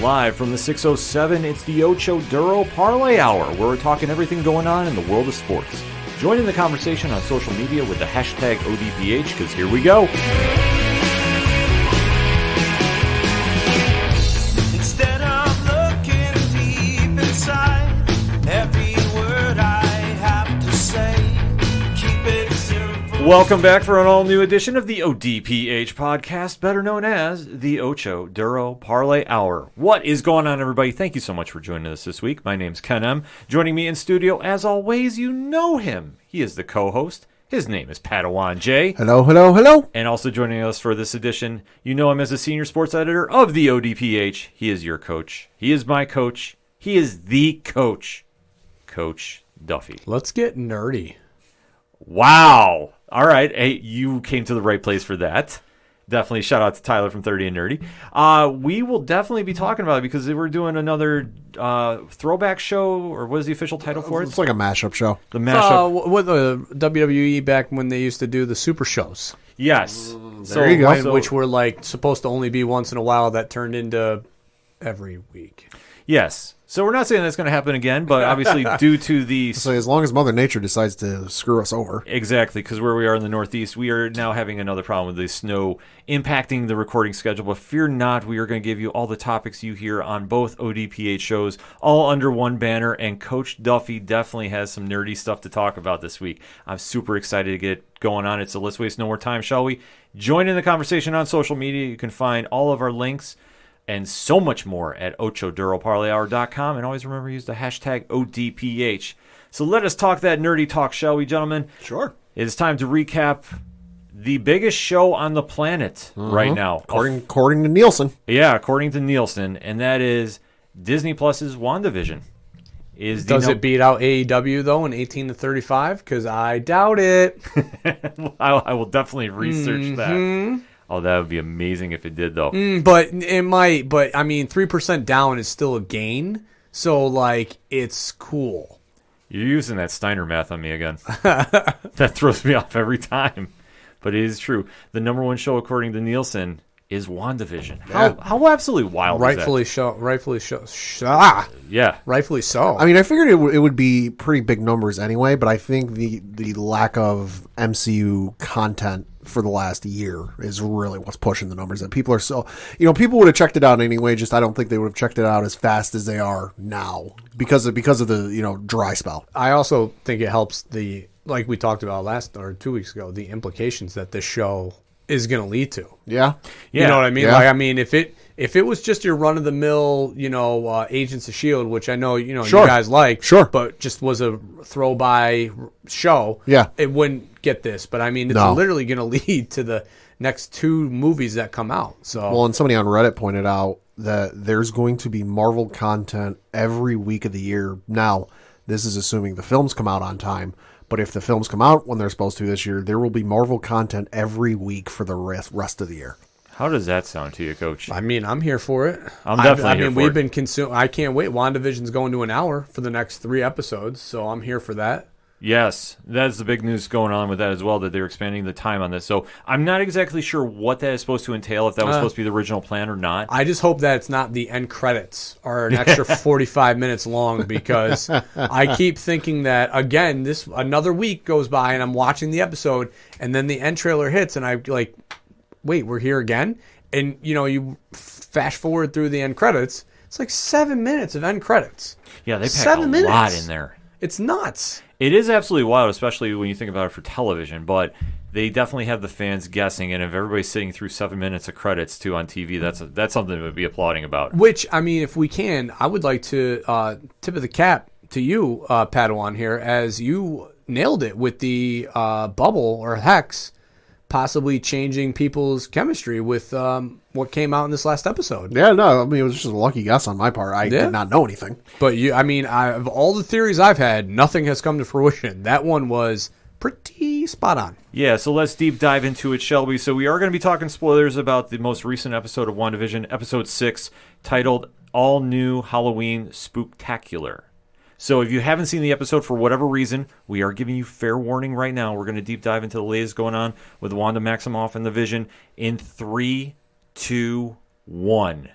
Live from the 607, it's the Ocho Duro Parlay Hour, where we're talking everything going on in the world of sports. Join in the conversation on social media with the hashtag ODPH, because here we go. Instead of looking deep inside, every word I have to say, keep it simple. Welcome back for an all-new edition of the ODPH podcast, better known as the Ocho Duro Parlay Hour. What is going on, everybody? Thank you so much for joining us this week. My name's Ken M. Joining me in studio, as always, you know him. He is the co-host. His name is Padawan J. Hello, hello, hello. And also joining us for this edition, you know him as the senior sports editor of the ODPH. He is your coach. He is my coach. He is the coach, Coach Duffy. Let's get nerdy. Wow. All right. Hey, you came to the right place for that. Definitely shout out to Tyler from 30 and Nerdy. We will definitely be talking about it because we're doing another throwback show, or what is the official title for it? It's like a mashup show. The mashup. What the WWE back when they used to do the super shows. Yes. There you go. Which were like supposed to only be once in a while, that turned into every week. Yes. So we're not saying that's going to happen again, but obviously due to the... So as long as Mother Nature decides to screw us over. Exactly, because where we are in the Northeast, we are now having another problem with the snow impacting the recording schedule. But fear not, we are going to give you all the topics you hear on both ODPH shows, all under one banner. And Coach Duffy definitely has some nerdy stuff to talk about this week. I'm super excited to get going on it, so let's waste no more time, shall we? Join in the conversation on social media. You can find all of our links and so much more at OchoDuroParlayHour.com. And always remember to use the hashtag ODPH. So let us talk that nerdy talk, shall we, gentlemen? Sure. It is time to recap the biggest show on the planet right now. According to Nielsen. Yeah, according to Nielsen. And that is Disney Plus's WandaVision. Does it beat out AEW, though, in 18 to 35? Because I doubt it. I will definitely research that. Oh, that would be amazing if it did, though. But it might. But, I mean, 3% down is still a gain. So, like, it's cool. You're using that Steiner math on me again. That throws me off every time. But it is true. The number one show, according to Nielsen, is WandaVision. Yeah. How absolutely wild Rightfully is that? Rightfully so. I mean, I figured it would be pretty big numbers anyway, but I think the lack of MCU content for the last year is really what's pushing the numbers. That people are so, people would have checked it out anyway. Just I don't think they would have checked it out as fast as they are now because of the dry spell. I also think it helps like we talked about 2 weeks ago, the implications that this show is going to lead to. Yeah. You know what I mean? Yeah. Like, I mean, if it was just your run of the mill, Agents of S.H.I.E.L.D., which I know, you guys like, Sure. but just was a throw by show, Yeah. it wouldn't get this. But I mean, it's literally going to lead to the next two movies that come out. So, Well, and somebody on Reddit pointed out that there's going to be Marvel content every week of the year. Now, this is assuming the films come out on time. But if the films come out when they're supposed to this year, there will be Marvel content every week for the rest of the year. How does that sound to you, Coach? I mean, I'm here for it. I'm definitely here for we've it. been consuming. I can't wait. WandaVision's going to an hour for the next 3 episodes, so I'm here for that. Yes, that's the big news going on with that as well, that they're expanding the time on this. So I'm not exactly sure what that is supposed to entail, if that was supposed to be the original plan or not. I just hope that it's not the end credits are an extra 45 minutes long, because I keep thinking that, again, another week goes by and I'm watching the episode and then the end trailer hits and I'm like, wait, we're here again? And, you fast forward through the end credits, it's like 7 minutes of end credits. Yeah, they pack 7 minutes. lot in there. It's nuts. It is absolutely wild, especially when you think about it for television, but they definitely have the fans guessing, and if everybody's sitting through 7 minutes of credits, too, on TV, that's something to be applauding about. Which, I mean, if we can, I would like to tip of the cap to you, Padawan, here, as you nailed it with the bubble or hex possibly changing people's chemistry with what came out in this last episode. Yeah, no, I mean, it was just a lucky guess on my part. I did not know anything. But of all the theories I've had, nothing has come to fruition. That one was pretty spot on. Yeah, so let's deep dive into it, shall we? So we are going to be talking spoilers about the most recent episode of WandaVision, episode 6, titled All New Halloween Spooktacular. So if you haven't seen the episode for whatever reason, we are giving you fair warning right now. We're going to deep dive into the latest going on with Wanda Maximoff and the Vision in 3, 2, 1.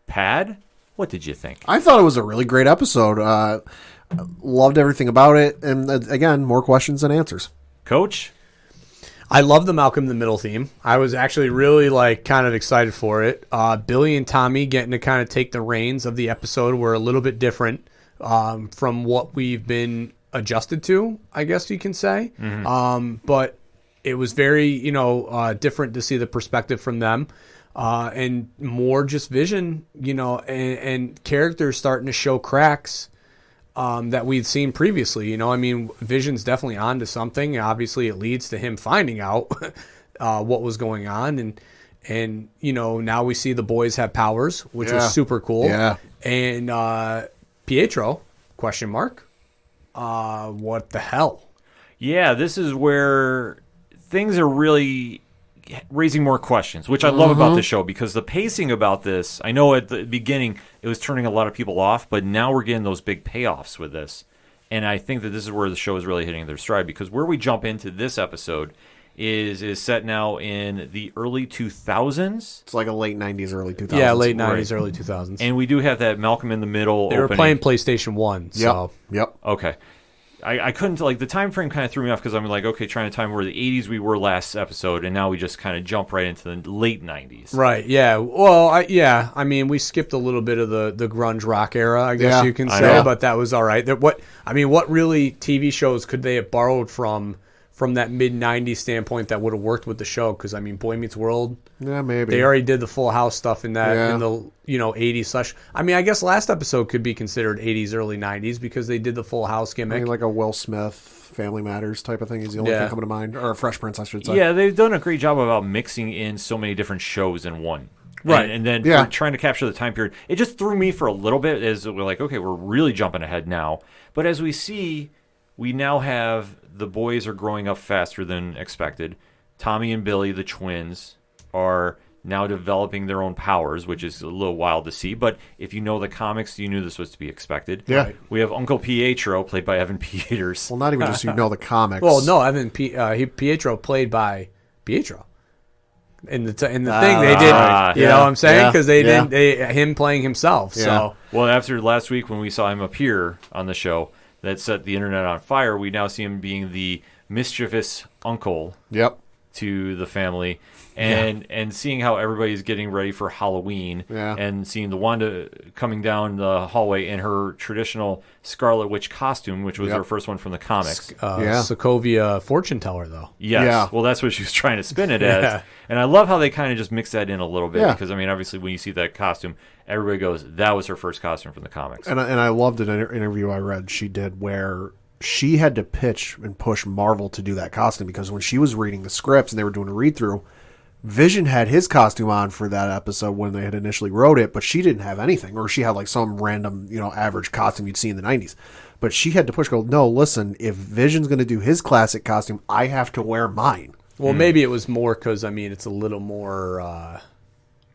Pad? What did you think? I thought it was a really great episode. Loved everything about it. And again, more questions than answers. Coach? I love the Malcolm in the Middle theme. I was actually really kind of excited for it. Billy and Tommy getting to kind of take the reins of the episode were a little bit different from what we've been adjusted to, I guess you can say. But it was very, different to see the perspective from them. And more just vision, and characters starting to show cracks that we'd seen previously. Vision's definitely onto something. Obviously, it leads to him finding out what was going on. And now we see the boys have powers, which was super cool. Yeah. And Pietro, question mark, what the hell? Yeah, this is where things are really raising more questions, which I love about the show, because the pacing about this, I know at the beginning it was turning a lot of people off, but now we're getting those big payoffs with this. And I think that this is where the show is really hitting their stride, because where we jump into this episode is set now in the early 2000s. It's like a late 90s, early 2000s. Yeah, late 90s, early 2000s. And we do have that Malcolm in the Middle They were opening. playing PlayStation 1. So. Yep. Okay. I couldn't, the time frame kind of threw me off, because I'm like, okay, trying to time where the 80s we were last episode, and now we just kind of jump right into the late 90s. Right, yeah. Well, we skipped a little bit of the grunge rock era, I guess you can I say, know. but that was all right. What really TV shows could they have borrowed from that mid-90s standpoint that would have worked with the show? Because, Boy Meets World, Yeah, maybe. they already did the Full House stuff in that, Yeah. in the 80s slash. I guess last episode could be considered 80s, early 90s, because they did the Full House gimmick. Like a Will Smith, Family Matters type of thing is the only thing coming to mind. Or a Fresh Prince, I should say. Yeah, they've done a great job about mixing in so many different shows in one. Right. And then Yeah. for trying to capture the time period, it just threw me for a little bit, as we're like, okay, we're really jumping ahead now. But as we see, we now have the boys are growing up faster than expected. Tommy and Billy, the twins, are now developing their own powers, which is a little wild to see. But if you know the comics, you knew this was to be expected. Yeah. Right. We have Uncle Pietro, played by Evan Peters. Well, not even just the comics. Well, no, Pietro played by Pietro. In the thing they did, you know what I'm saying? Yeah. Because they didn't him playing himself. Yeah. So Well, after last week when we saw him appear on the show that set the internet on fire, we now see him being the mischievous uncle Yep. to the family, and seeing how everybody's getting ready for Halloween, and seeing the Wanda coming down the hallway in her traditional Scarlet Witch costume, which was her first one from the comics. Sokovia fortune teller, though. Yes. Yeah. Well, that's what she was trying to spin it as. And I love how they kind of just mix that in a little bit, Yeah. because, obviously when you see that costume, everybody goes, that was her first costume from the comics. And I loved an interview I read she did where she had to pitch and push Marvel to do that costume, because when she was reading the scripts and they were doing a read-through, Vision had his costume on for that episode when they had initially wrote it, but she didn't have anything, or she had some random, average costume you'd see in the 90s. But she had to push, no, listen, if Vision's going to do his classic costume, I have to wear mine. Well, maybe it was more because, it's a little more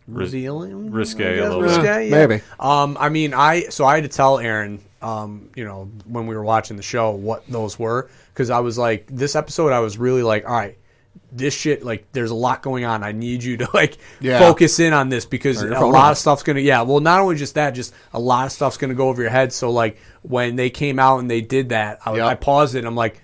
revealing. Risque, a little Risque, bit. yeah. Maybe. I had to tell Aaron, when we were watching the show, what those were, because I was like, this episode, I was really like, all right, this shit, there's a lot going on. I need you to focus in on this, because a lot of stuff's gonna. Yeah, well, not only just that, just a lot of stuff's gonna go over your head. So when they came out and they did that, I paused it and I'm like,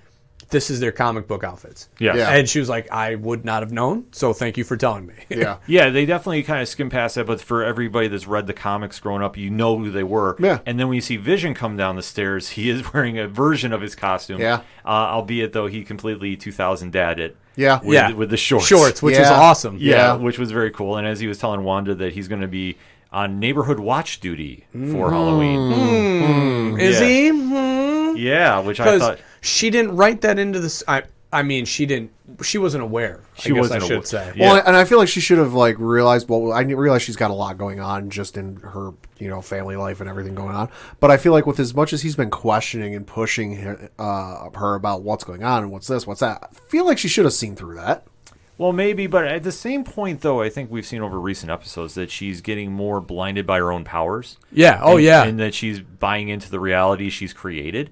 this is their comic book outfits. Yeah. And she was like, I would not have known, so thank you for telling me. Yeah. Yeah, they definitely kind of skim past that, but for everybody that's read the comics growing up, you know who they were. Yeah. And then when you see Vision come down the stairs, he is wearing a version of his costume. Yeah. Albeit, though, he completely 2000 dad it. Yeah. With the shorts. Shorts, which is awesome. Yeah, which was very cool. And as he was telling Wanda that he's going to be on neighborhood watch duty for Halloween. Is he? Yeah, which I thought... She didn't write that into this. She didn't. She wasn't aware. She wasn't I should aware. say. Yeah. Well, and I feel like she should have realized. Well, I realize she's got a lot going on just in her, family life and everything going on. But I feel like with as much as he's been questioning and pushing her about what's going on and what's this, what's that, I feel like she should have seen through that. Well, maybe, but at the same point, though, I think we've seen over recent episodes that she's getting more blinded by her own powers. Yeah. Oh, yeah. And that she's buying into the reality she's created.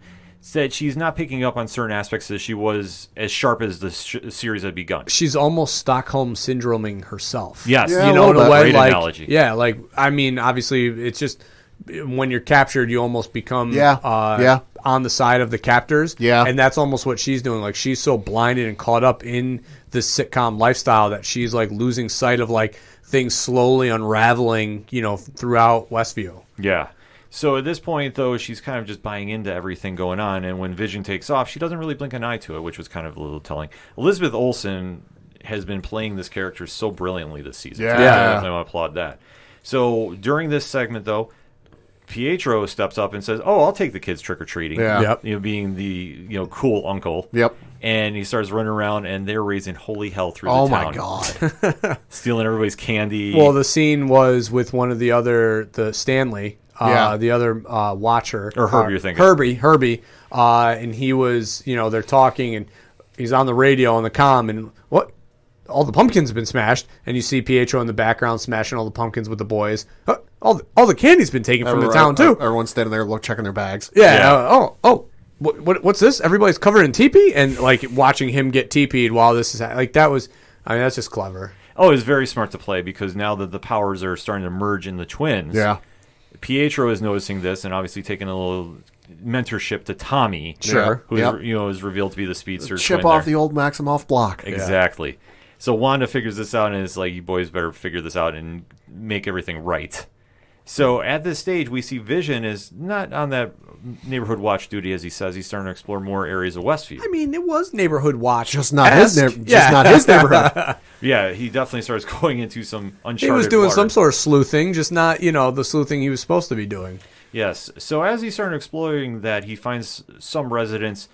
That she's not picking up on certain aspects that she was as sharp as the series had begun. She's almost Stockholm syndroming herself. Yes. Yeah, in a way, great analogy. Yeah, obviously, it's just when you're captured, you almost become on the side of the captors. Yeah. And that's almost what she's doing. Like, she's so blinded and caught up in the sitcom lifestyle that she's like losing sight of like things slowly unraveling, throughout Westview. Yeah. So at this point, though, she's kind of just buying into everything going on. And when Vision takes off, she doesn't really blink an eye to it, which was kind of a little telling. Elizabeth Olsen has been playing this character so brilliantly this season. Yeah. So I definitely want to applaud that. So during this segment, though, Pietro steps up and says, "Oh, I'll take the kids trick-or-treating." Yeah. Yep. Being the cool uncle. Yep. And he starts running around, and they're raising holy hell through the Oh town. my god. Stealing everybody's candy. Well, the scene was with one of the Stanley, the other watcher. Or Herbie, you're thinking. Herbie. And he was, they're talking, and he's on the radio on the comm, and what? All the pumpkins have been smashed, and you see Pietro in the background smashing all the pumpkins with the boys. All the candy's been taken from the town, too. Everyone's standing there checking their bags. Yeah. What's this? Everybody's covered in teepee, and like watching him get teepeed while this is like that was. I mean, that's just clever. Oh, it's very smart to play because now that the powers are starting to merge in the twins. Yeah. Pietro is noticing this and obviously taking a little mentorship to Tommy. Sure. Who is revealed to be the speedster. Chip twin off there. the old Maximoff block. Exactly. So Wanda figures this out and is like, "You boys better figure this out and make everything right." So at this stage, we see Vision is not on that neighborhood watch duty, as he says. He's starting to explore more areas of Westview. I mean, it was neighborhood watch. Just not his neighborhood. Yeah, he definitely starts going into some uncharted He was doing water. some sort of sleuthing, just not, the sleuthing he was supposed to be doing. Yes. So as he started exploring that, he finds some residents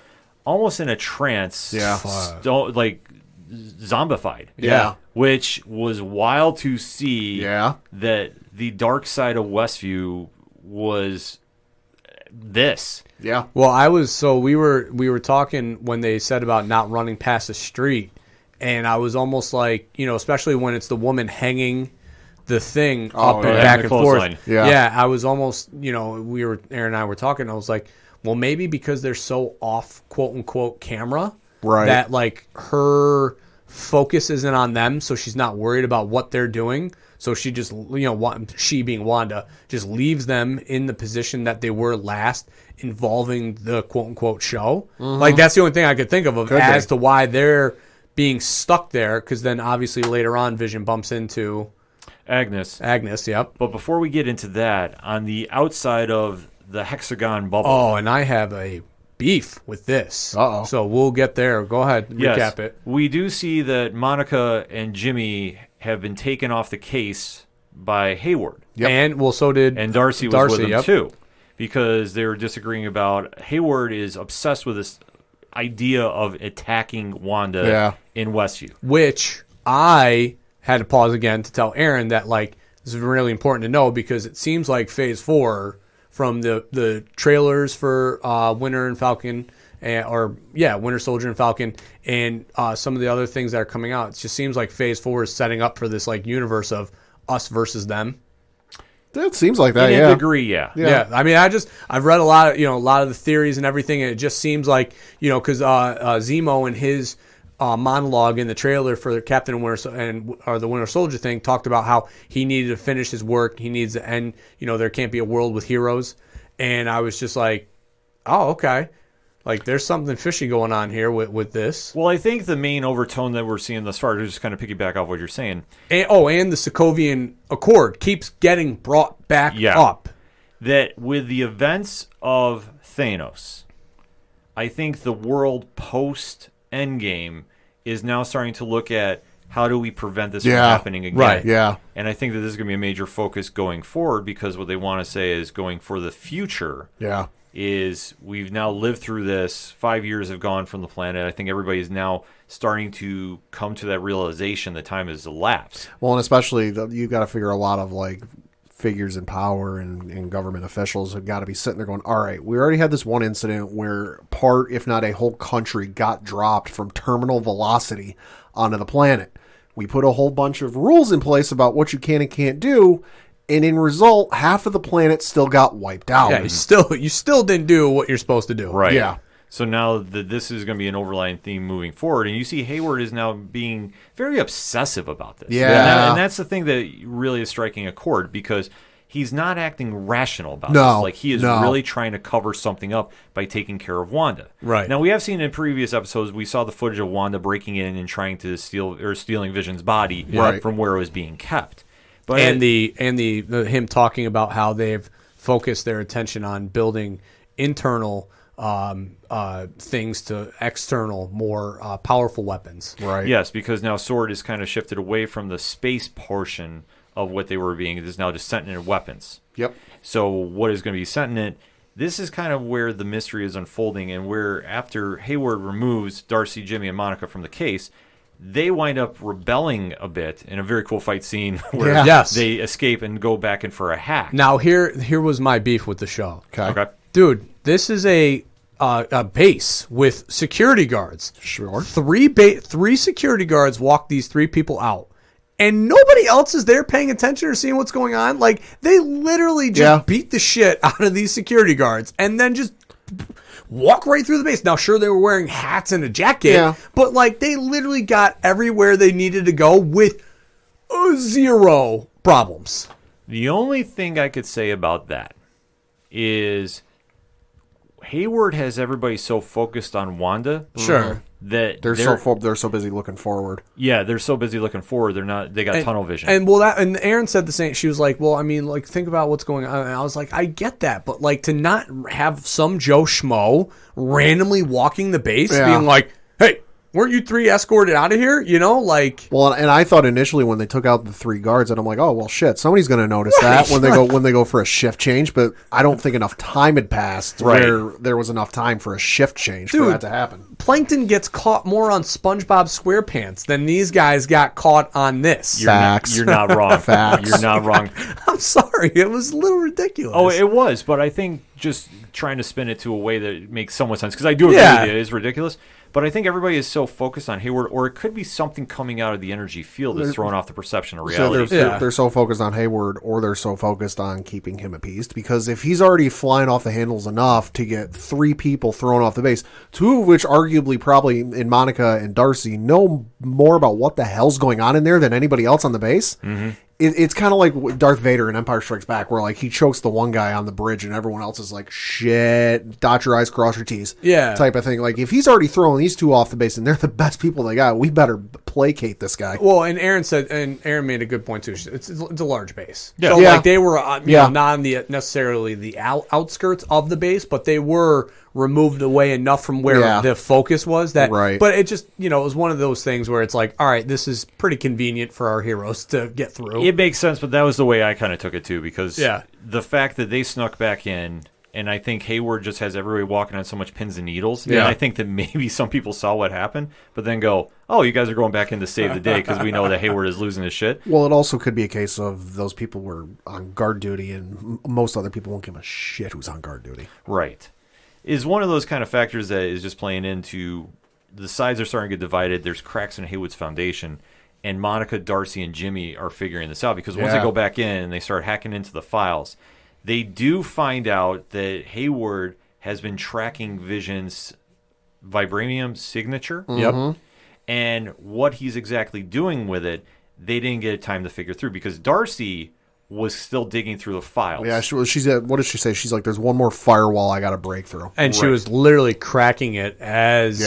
almost in a trance. Yeah. Like zombified. Yeah. Which was wild to see. Yeah. That the dark side of Westview was this. Yeah. Well, we were talking when they said about not running past the street, and I was almost like, especially when it's the woman hanging the thing up and yeah. back The and forth. clothesline. Yeah. I was almost, Aaron and I were talking, I was like, well, maybe because they're so off, quote unquote, camera, Right. that like her focus isn't on them, so she's not worried about what they're doing. So she just, she being Wanda, just leaves them in the position that they were last, involving the quote-unquote show. Mm-hmm. Like, that's the only thing I could think of Could as be. to why they're being stuck there, because then obviously later on Vision bumps into Agnes. yep. But before we get into that, on the outside of the hexagon bubble. Oh, and I have a beef with this. Uh-oh. So we'll get there. Go ahead, recap it. We do see that Monica and Jimmy have been taken off the case by Hayward. Yep. And so did And Darcy was with them yep. too. Because they were disagreeing about Hayward is obsessed with this idea of attacking Wanda in Westview. Which I had to pause again to tell Aaron that, like, this is really important to know, because it seems like Phase 4 from the trailers for Winter and Falcon, Winter Soldier and Falcon, and some of the other things that are coming out, it just seems like Phase 4 is setting up for this like universe of us versus them. It seems like that, In yeah. a degree, yeah. Yeah, I mean, I've read a lot of the theories and everything, and it just seems like, because Zemo and his monologue in the trailer for Captain Winter or the Winter Soldier thing talked about how he needed to finish his work, he needs to end, there can't be a world with heroes, and I was just like, oh, okay. Like, there's something fishy going on here with this. Well, I think the main overtone that we're seeing thus far, to just kind of piggyback off what you're saying. And the Sokovian Accord keeps getting brought back up. That with the events of Thanos, I think the world post-Endgame is now starting to look at how do we prevent this from happening again. Right. Yeah. And I think that this is going to be a major focus going forward, because what they want to say is going for the future. Yeah. Is we've now lived through this. 5 years have gone from the planet. I think everybody is now starting to come to that realization that time has elapsed. Well, and especially you've got to figure a lot of like figures in power and government officials have got to be sitting there going, all right, we already had this one incident where part, if not a whole country, got dropped from terminal velocity onto the planet. We put a whole bunch of rules in place about what you can and can't do. And in result, half of the planet still got wiped out. Yeah, you still didn't do what you're supposed to do. Right. Yeah. So now that this is going to be an overlying theme moving forward, and you see Hayward is now being very obsessive about this. Yeah. And that's the thing that really is striking a chord, because he's not acting rational about No, this. Like, he is no. really trying to cover something up by taking care of Wanda. Right. Now, we have seen in previous episodes, we saw the footage of Wanda breaking in and trying to stealing Vision's body Right. from where it was being kept. But And the him talking about how they've focused their attention on building internal things to external, more powerful weapons. Right. Yes, because now S.W.O.R.D. is kind of shifted away from the space portion of what they were being. It is now just sentient weapons. Yep. So what is going to be sentient? This is kind of where the mystery is unfolding, and where after Hayward removes Darcy, Jimmy, and Monica from the case, they wind up rebelling a bit in a very cool fight scene where Yeah. Yes. they escape and go back in for a hack. Now here was my beef with the show. Okay. Dude, this is a base with security guards. Sure. Three security guards walk these three people out, and nobody else is there paying attention or seeing what's going on. Like, they literally just beat the shit out of these security guards and then just walk right through the base. Now, sure, they were wearing hats and a jacket, but like, they literally got everywhere they needed to go with zero problems. The only thing I could say about that is Hayward has everybody so focused on Wanda. Sure. That They're so busy looking forward. Yeah, they're so busy looking forward. They got tunnel vision. And Aaron said the same. She was like, "Well, I mean, like, think about what's going on." And I was like, "I get that, but like, to not have some Joe Schmo randomly walking the base, being like, hey, weren't you three escorted out of here?' You know, like." Well, and I thought initially when they took out the three guards, and I'm like, oh well, shit, somebody's going to notice that when they go for a shift change. But I don't think enough time had passed where there was enough time for a shift change for that to happen. Plankton gets caught more on SpongeBob SquarePants than these guys got caught on this. Facts. You're not wrong. Facts. You're not wrong. I'm sorry, it was a little ridiculous. Oh, it was, but I think just trying to spin it to a way that makes somewhat sense, because I do agree with you, it is ridiculous. But I think everybody is so focused on Hayward, or it could be something coming out of the energy field that's throwing off the perception of reality. So they're so focused on Hayward, or they're so focused on keeping him appeased. Because if he's already flying off the handles enough to get three people thrown off the base, two of which arguably probably in Monica and Darcy know more about what the hell's going on in there than anybody else on the base. Mm-hmm. It's kind of like Darth Vader in Empire Strikes Back, where like he chokes the one guy on the bridge and everyone else is like, shit, dot your I's, cross your T's, type of thing. Like, if he's already throwing these two off the base and they're the best people they got, we better placate this guy. Well, and Aaron made a good point too. It's a large base, Yeah. so like they were not on the necessarily the outskirts of the base, but they were removed away enough from where the focus was that. Right. But it just it was one of those things where it's like, all right, this is pretty convenient for our heroes to get through. It makes sense, but that was the way I kind of took it too, because Yeah. the fact that they snuck back in, and I think Hayward just has everybody walking on so much pins and needles. Yeah. And I think that maybe some people saw what happened, but then go, oh, you guys are going back in to save the day because we know that Hayward is losing his shit. Well, it also could be a case of those people were on guard duty, and most other people won't give a shit who's on guard duty. Right. Is one of those kind of factors that is just playing into the sides are starting to get divided. There's cracks in Hayward's foundation, and Monica, Darcy, and Jimmy are figuring this out, because once they go back in and they start hacking into the files, they do find out that Hayward has been tracking Vision's vibranium signature. Yep. And what he's exactly doing with it, they didn't get time to figure through, because Darcy was still digging through the files. Yeah, she's at, what did she say? She's like, there's one more firewall I got to break through. And she was literally cracking it as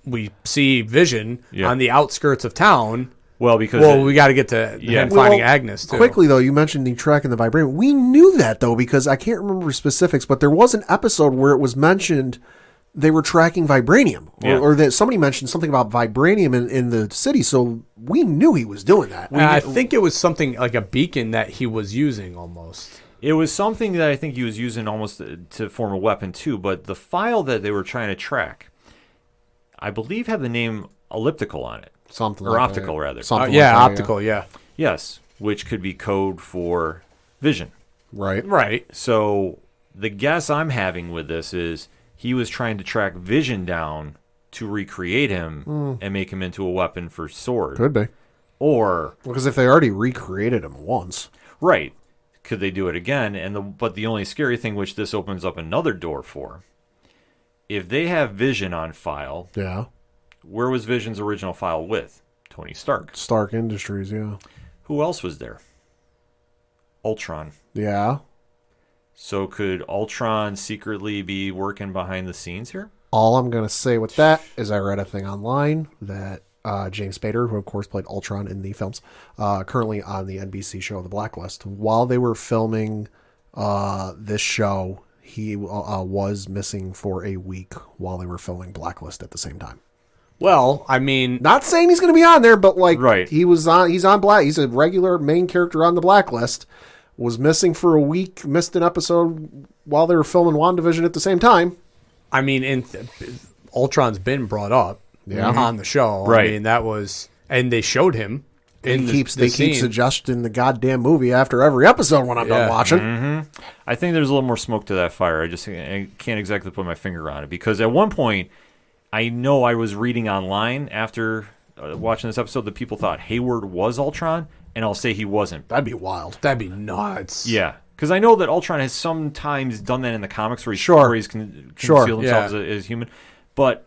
we see Vision on the outskirts of town. Well, because we got to get to him finding Agnes too. Quickly though, you mentioned the tracking the vibranium. We knew that though, because I can't remember specifics, but there was an episode where it was mentioned they were tracking vibranium, or that somebody mentioned something about vibranium in the city. So we knew he was doing that. I think it was something like a beacon that he was using almost. It was something that I think he was using almost to form a weapon too. But the file that they were trying to track, I believe, had the name elliptical on it. Something or like optical, that. rather. Something Yeah, like that, optical, yeah. Yes, which could be code for Vision. Right. Right. So the guess I'm having with this is he was trying to track Vision down to recreate him and make him into a weapon for S.W.O.R.D. Could be. Or Because if they already recreated him once. right, could they do it again? But the only scary thing, which this opens up another door for, if they have Vision on file, Yeah. where was Vision's original file with? Tony Stark. Stark Industries, yeah. Who else was there? Ultron. Yeah. So could Ultron secretly be working behind the scenes here? All I'm going to say with that is I read a thing online that James Spader, who of course played Ultron in the films, currently on the NBC show The Blacklist, while they were filming this show, he was missing for a week while they were filming Blacklist at the same time. Well, I mean, Not saying he's going to be on there, but like Right. he's on Black. He's a regular main character on the Blacklist. Was missing for a week, missed an episode while they were filming WandaVision at the same time. I mean, Ultron's been brought up on the show. Right. I mean, that was, and they showed him. They keep suggesting the goddamn movie after every episode when I'm done watching. I think there's a little more smoke to that fire. I can't exactly put my finger on it because at one point, I know I was reading online after watching this episode that people thought Hayward was Ultron, and I'll say he wasn't. That'd be wild. That'd be nuts. Yeah, because I know that Ultron has sometimes done that in the comics where he's, Sure. where he's concealed himself as human. But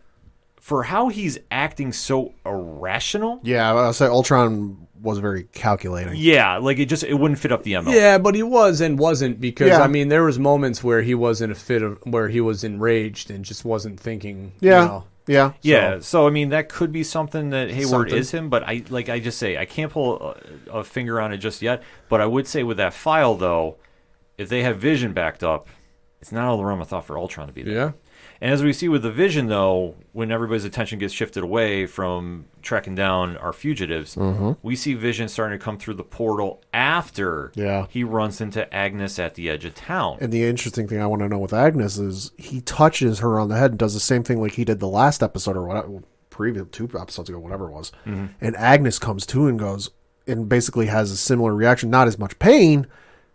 for how he's acting so irrational, Yeah, I'll say Ultron was very calculating. yeah, like it wouldn't fit up the MO. Yeah, but he was and wasn't because, Yeah. I mean, there was moments where he was in a fit of, where he was enraged and just wasn't thinking, Yeah. you know. Yeah. Yeah, so I mean that could be something that Hayward Something. is him, but I just say I can't pull a finger on it just yet. But I would say with that file though, if they have Vision backed up, it's not all the realm of thought for Ultron to be there. Yeah. And as we see with the Vision though, when everybody's attention gets shifted away from tracking down our fugitives, we see Vision starting to come through the portal after he runs into Agnes at the edge of town. And the interesting thing I want to know with Agnes is he touches her on the head and does the same thing like he did the last episode or whatever, previous 2 episodes ago, whatever it was. And Agnes comes to and goes and basically has a similar reaction, not as much pain,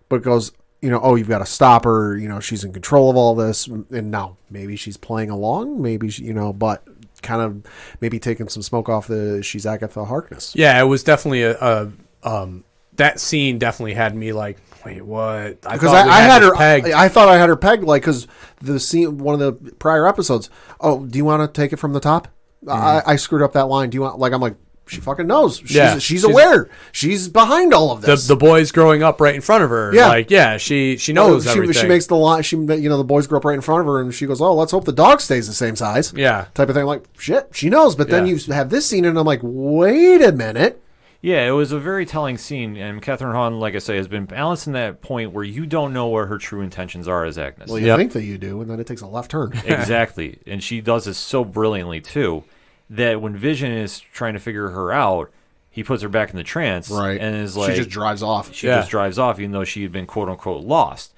but goes, you know, oh, you've got to stop her. You know, she's in control of all this. And now maybe she's playing along, maybe, she, you know, but kind of maybe taking some smoke off she's Agatha Harkness. Yeah, it was definitely that scene definitely had me like, wait, what? Because thought we I had this her pegged. I thought I had her pegged, like, because the scene, one of the prior episodes, oh, do you want to take it from the top? I screwed up that line. Do you want, like, I'm like, she fucking knows. She's aware. She's behind all of this. The boys growing up right in front of her. Yeah. Like, yeah, she knows everything. She makes the line. The boys grew up right in front of her, and she goes, "Oh, let's hope the dog stays the same size." Yeah. Type of thing. Like, shit, she knows. But then Yeah. you have this scene, and I'm like, wait a minute. Yeah, it was a very telling scene, and Catherine Hahn, like I say, has been balancing that point where you don't know what her true intentions are as Agnes. Well, you think that you do, and then it takes a left turn. Exactly, and she does this so brilliantly too, that when Vision is trying to figure her out, he puts her back in the trance, Right. and is like, she just drives off. She just drives off, even though she had been quote unquote lost.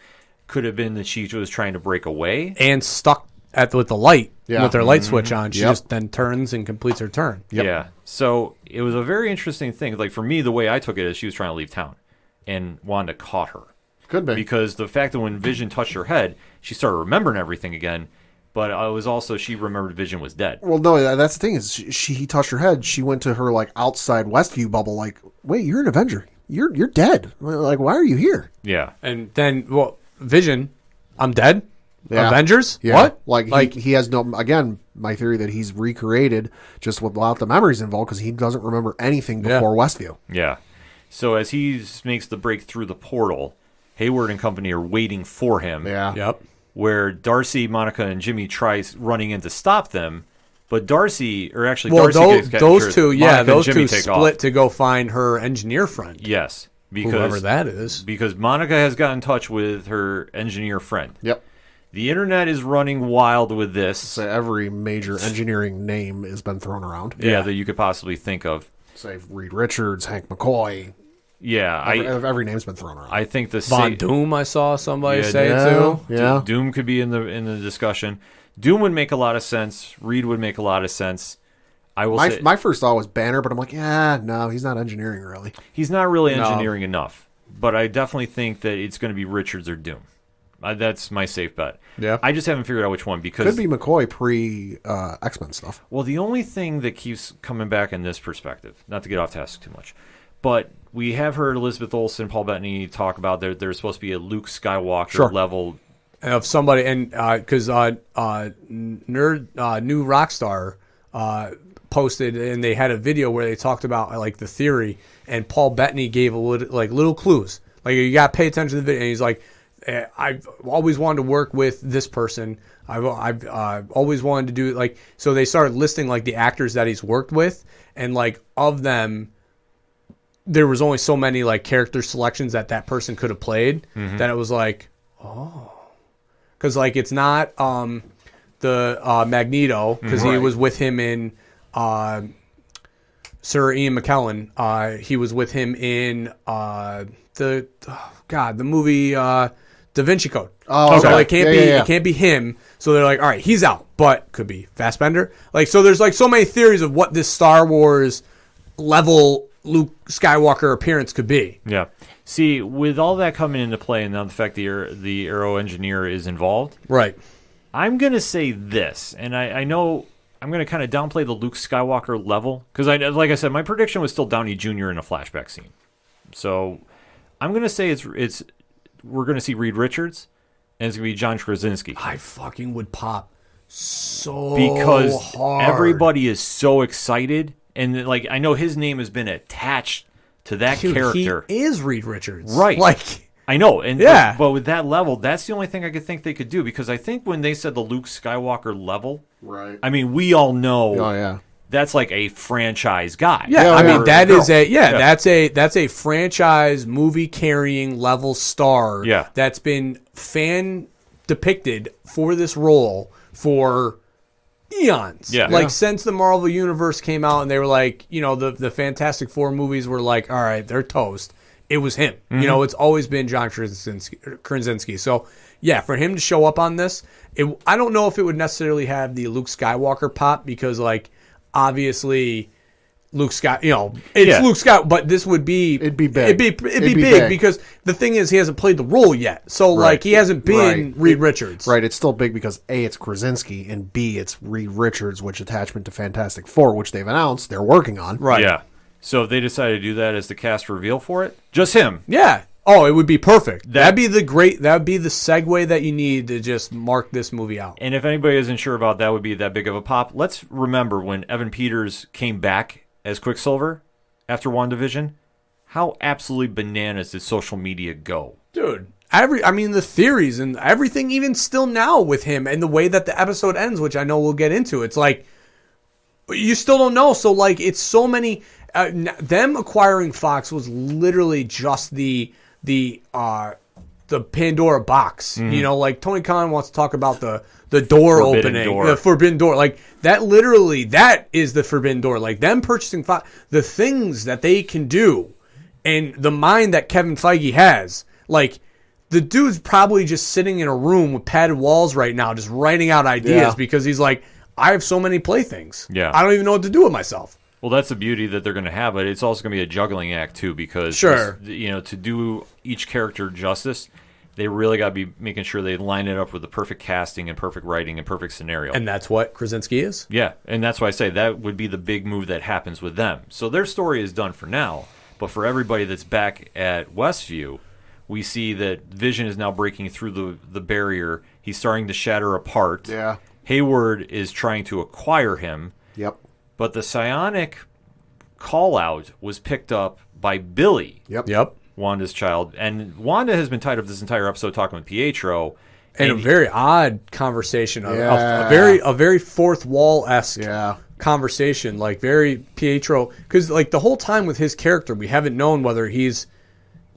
Could have been that she was trying to break away. And stuck with the light, Yeah. with her light switch on. She Yep. just then turns and completes her turn. Yep. Yeah. So it was a very interesting thing. Like for me, the way I took it is she was trying to leave town, and Wanda caught her. Could be. Because the fact that when Vision touched her head, she started remembering everything again. But it was also she remembered Vision was dead. Well, no, that's the thing is he touched her head. She went to her like outside Westview bubble. Like, wait, you're an Avenger. You're dead. Like, why are you here? Yeah. And then, well, Vision, I'm dead. Yeah. Avengers? Yeah. What? Like he has no. Again, my theory that he's recreated just without the memories involved because he doesn't remember anything before Westview. Yeah. So as he makes the break through the portal, Hayward and company are waiting for him. Yeah. Yep. Where Darcy, Monica, and Jimmy tries running in to stop them, but Darcy, or actually Well, Darcy gets those captured, two, Monica and those Jimmy two take split off. to go find her engineer friend. Yes, because Whoever that is. because Monica has got in touch with her engineer friend. Yep. The internet is running wild with this. So every major engineering name has been thrown around. Yeah, that you could possibly think of. Say Reed Richards, Hank McCoy. Yeah, Every name's been thrown around. I think the Von Doom, I saw somebody say yeah, too. Yeah. Doom could be in the discussion. Doom would make a lot of sense. Reed would make a lot of sense. I will say My first thought was Banner, but I'm like, yeah, no, he's not engineering really. he's not really No. engineering enough. But I definitely think that it's going to be Richards or Doom. That's my safe bet. Yeah. I just haven't figured out which one because Could be McCoy pre X-Men stuff. well, the only thing that keeps coming back in this perspective, not to get off task too much, but we have heard Elizabeth Olsen, Paul Bettany talk about there's supposed to be a Luke Skywalker level. Of somebody, and because New Rockstar posted, and they had a video where they talked about like the theory, and Paul Bettany gave little clues. Like, you got to pay attention to the video. And he's like, I've always wanted to work with this person. I've always wanted to do, like, so they started listing, like, the actors that he's worked with. And, like, of them, there was only so many, like, character selections that person could have played. That it was like, oh. Because, like, it's not the Magneto, because he was with him in Sir Ian McKellen. He was with him in the movie Da Vinci Code. Oh, so okay. It can't be him. So they're like, all right, he's out, but could be Fassbender. Like, so there's like so many theories of what this Star Wars level Luke Skywalker appearance could be. Yeah. See, with all that coming into play, and now the fact the Aero Engineer is involved, Right. I'm going to say this, and I know I'm going to kind of downplay the Luke Skywalker level, because like I said, my prediction was still Downey Jr. in a flashback scene. So I'm going to say we're going to see Reed Richards, and it's going to be John Krasinski. I fucking would pop so Because hard. everybody is so excited, and like I know his name has been attached to that character. He is Reed Richards. Right. Like, I know, and Yeah. but with that level, that's the only thing I could think they could do, because I think when they said the Luke Skywalker level, Right. I mean, we all know Oh, yeah. that's like a franchise guy. yeah, I mean, Or that girl. is that's a franchise movie carrying level star. Yeah. That's been fan depicted for this role for eons. Yeah. Like, Yeah. since the Marvel Universe came out and they were like, you know, the Fantastic Four movies were like, all right, they're toast. It was him. You know, it's always been John Krasinski. So, yeah, for him to show up on this, I don't know if it would necessarily have the Luke Skywalker pop, because, like, obviously Luke Scott, you know, it's Luke Scott, but this would be It'd be big. It'd be be big big. because the thing is, he hasn't played the role yet. So like, he hasn't been Reed Richards. Right, it's still big because A, it's Krasinski, and B, it's Reed Richards, which attachment to Fantastic Four, which they've announced they're working on. Right. Yeah. So if they decided to do that as the cast reveal for it, just him. Yeah. Oh, it would be perfect. That'd be the segue that you need to just mark this movie out. And if anybody isn't sure about that would be that big of a pop, let's remember when Evan Peters came back as Quicksilver after WandaVision, how absolutely bananas did social media go? Dude, the theories and everything, even still now with him and the way that the episode ends, which I know we'll get into, it's like, you still don't know. So, like, it's so many. Them acquiring Fox was literally just the Pandora box. You know, like, Tony Khan wants to talk about the door opening, the forbidden door. Like, that is the forbidden door. Like, them purchasing Fox, the things that they can do, and the mind that Kevin Feige has. Like, the dude's probably just sitting in a room with padded walls right now, just writing out ideas because he's like, I have so many playthings. Yeah. I don't even know what to do with myself. Well, that's the beauty that they're going to have, but it's also going to be a juggling act, too, because, Sure. to do each character justice, they really got to be making sure they line it up with the perfect casting and perfect writing and perfect scenario. And that's what Krasinski is? Yeah, and that's why I say that would be the big move that happens with them. So their story is done for now, but for everybody that's back at Westview, we see that Vision is now breaking through the barrier. He's starting to shatter apart. Yeah. Hayward is trying to acquire him. Yep. But the psionic call-out was picked up by Billy, Yep. Wanda's child. And Wanda has been tied up this entire episode talking with Pietro. And a very odd conversation. Yeah. A very fourth wall-esque conversation. Like, very Pietro. Because, like, the whole time with his character, we haven't known whether he's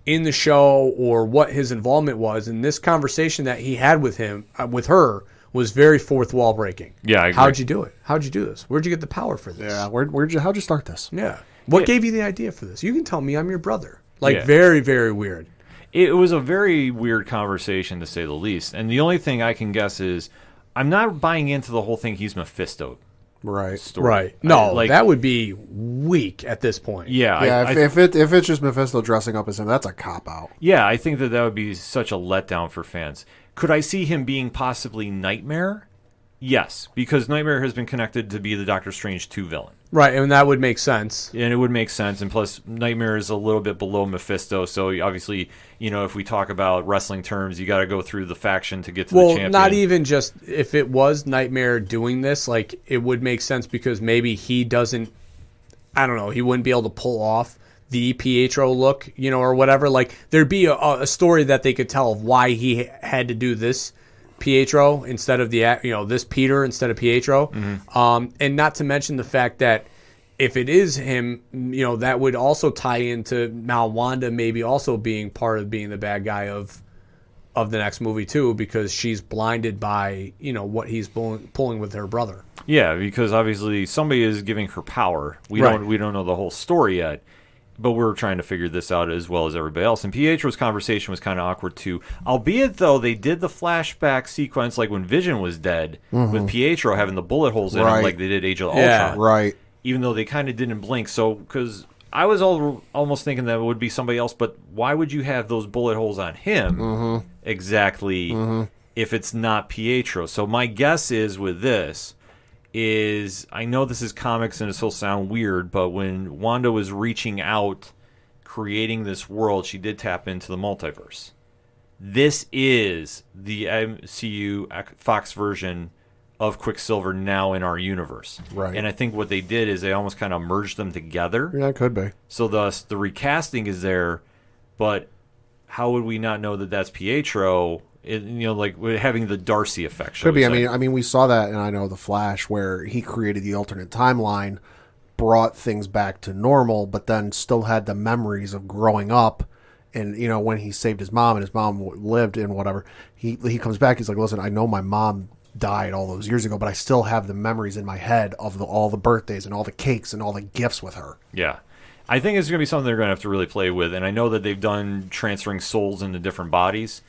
in the show or what his involvement was. And this conversation that he had with her, was very fourth wall breaking. Yeah, I agree. How'd you do it? How'd you do this? Where'd you get the power for this? Yeah. How'd you start this? Yeah. What gave you the idea for this? You can tell me, I'm your brother. Like, very, very weird. It was a very weird conversation, to say the least. And the only thing I can guess is I'm not buying into the whole thing he's Mephisto Right. story. Right. No, that would be weak at this point. Yeah. Yeah. If it's just Mephisto dressing up as him, that's a cop out. Yeah, I think that would be such a letdown for fans. Could I see him being possibly Nightmare? Yes, because Nightmare has been connected to be the Doctor Strange 2 villain. Right, and that would make sense. And it would make sense, and plus Nightmare is a little bit below Mephisto, so obviously, if we talk about wrestling terms, you got to go through the faction to get to the champion. Well, not even just if it was Nightmare doing this, like, it would make sense because maybe he doesn't, I don't know, he wouldn't be able to pull off the Pietro look, or whatever. Like, there'd be a story that they could tell of why he had to do this Pietro instead of this Peter instead of Pietro. And not to mention the fact that if it is him, that would also tie into now Wanda maybe also being part of being the bad guy of the next movie too, because she's blinded by what he's pulling with her brother. Yeah, because obviously somebody is giving her power. We don't know the whole story yet, but we're trying to figure this out as well as everybody else. And Pietro's conversation was kind of awkward too, albeit though they did the flashback sequence like when Vision was dead, with Pietro having the bullet holes in him like they did Age of Ultron. Right. Even though they kind of didn't blink. So, because I was almost thinking that it would be somebody else, but why would you have those bullet holes on him exactly if it's not Pietro? So my guess is with this is, I know this is comics and this will sound weird, but when Wanda was reaching out, creating this world, she did tap into the multiverse. This is the MCU Fox version of Quicksilver now in our universe. Right. And I think what they did is they almost kind of merged them together. Yeah, it could be. So thus the recasting is there, but how would we not know that that's Pietro? Like having the Darcy effect. Could be. I mean, we saw that, and I know the Flash, where he created the alternate timeline, brought things back to normal, but then still had the memories of growing up. And when he saved his mom, and his mom lived in whatever, he comes back. He's like, "Listen, I know my mom died all those years ago, but I still have the memories in my head of all the birthdays and all the cakes and all the gifts with her." Yeah. I think it's going to be something they're going to have to really play with, and I know that they've done transferring souls into different bodies.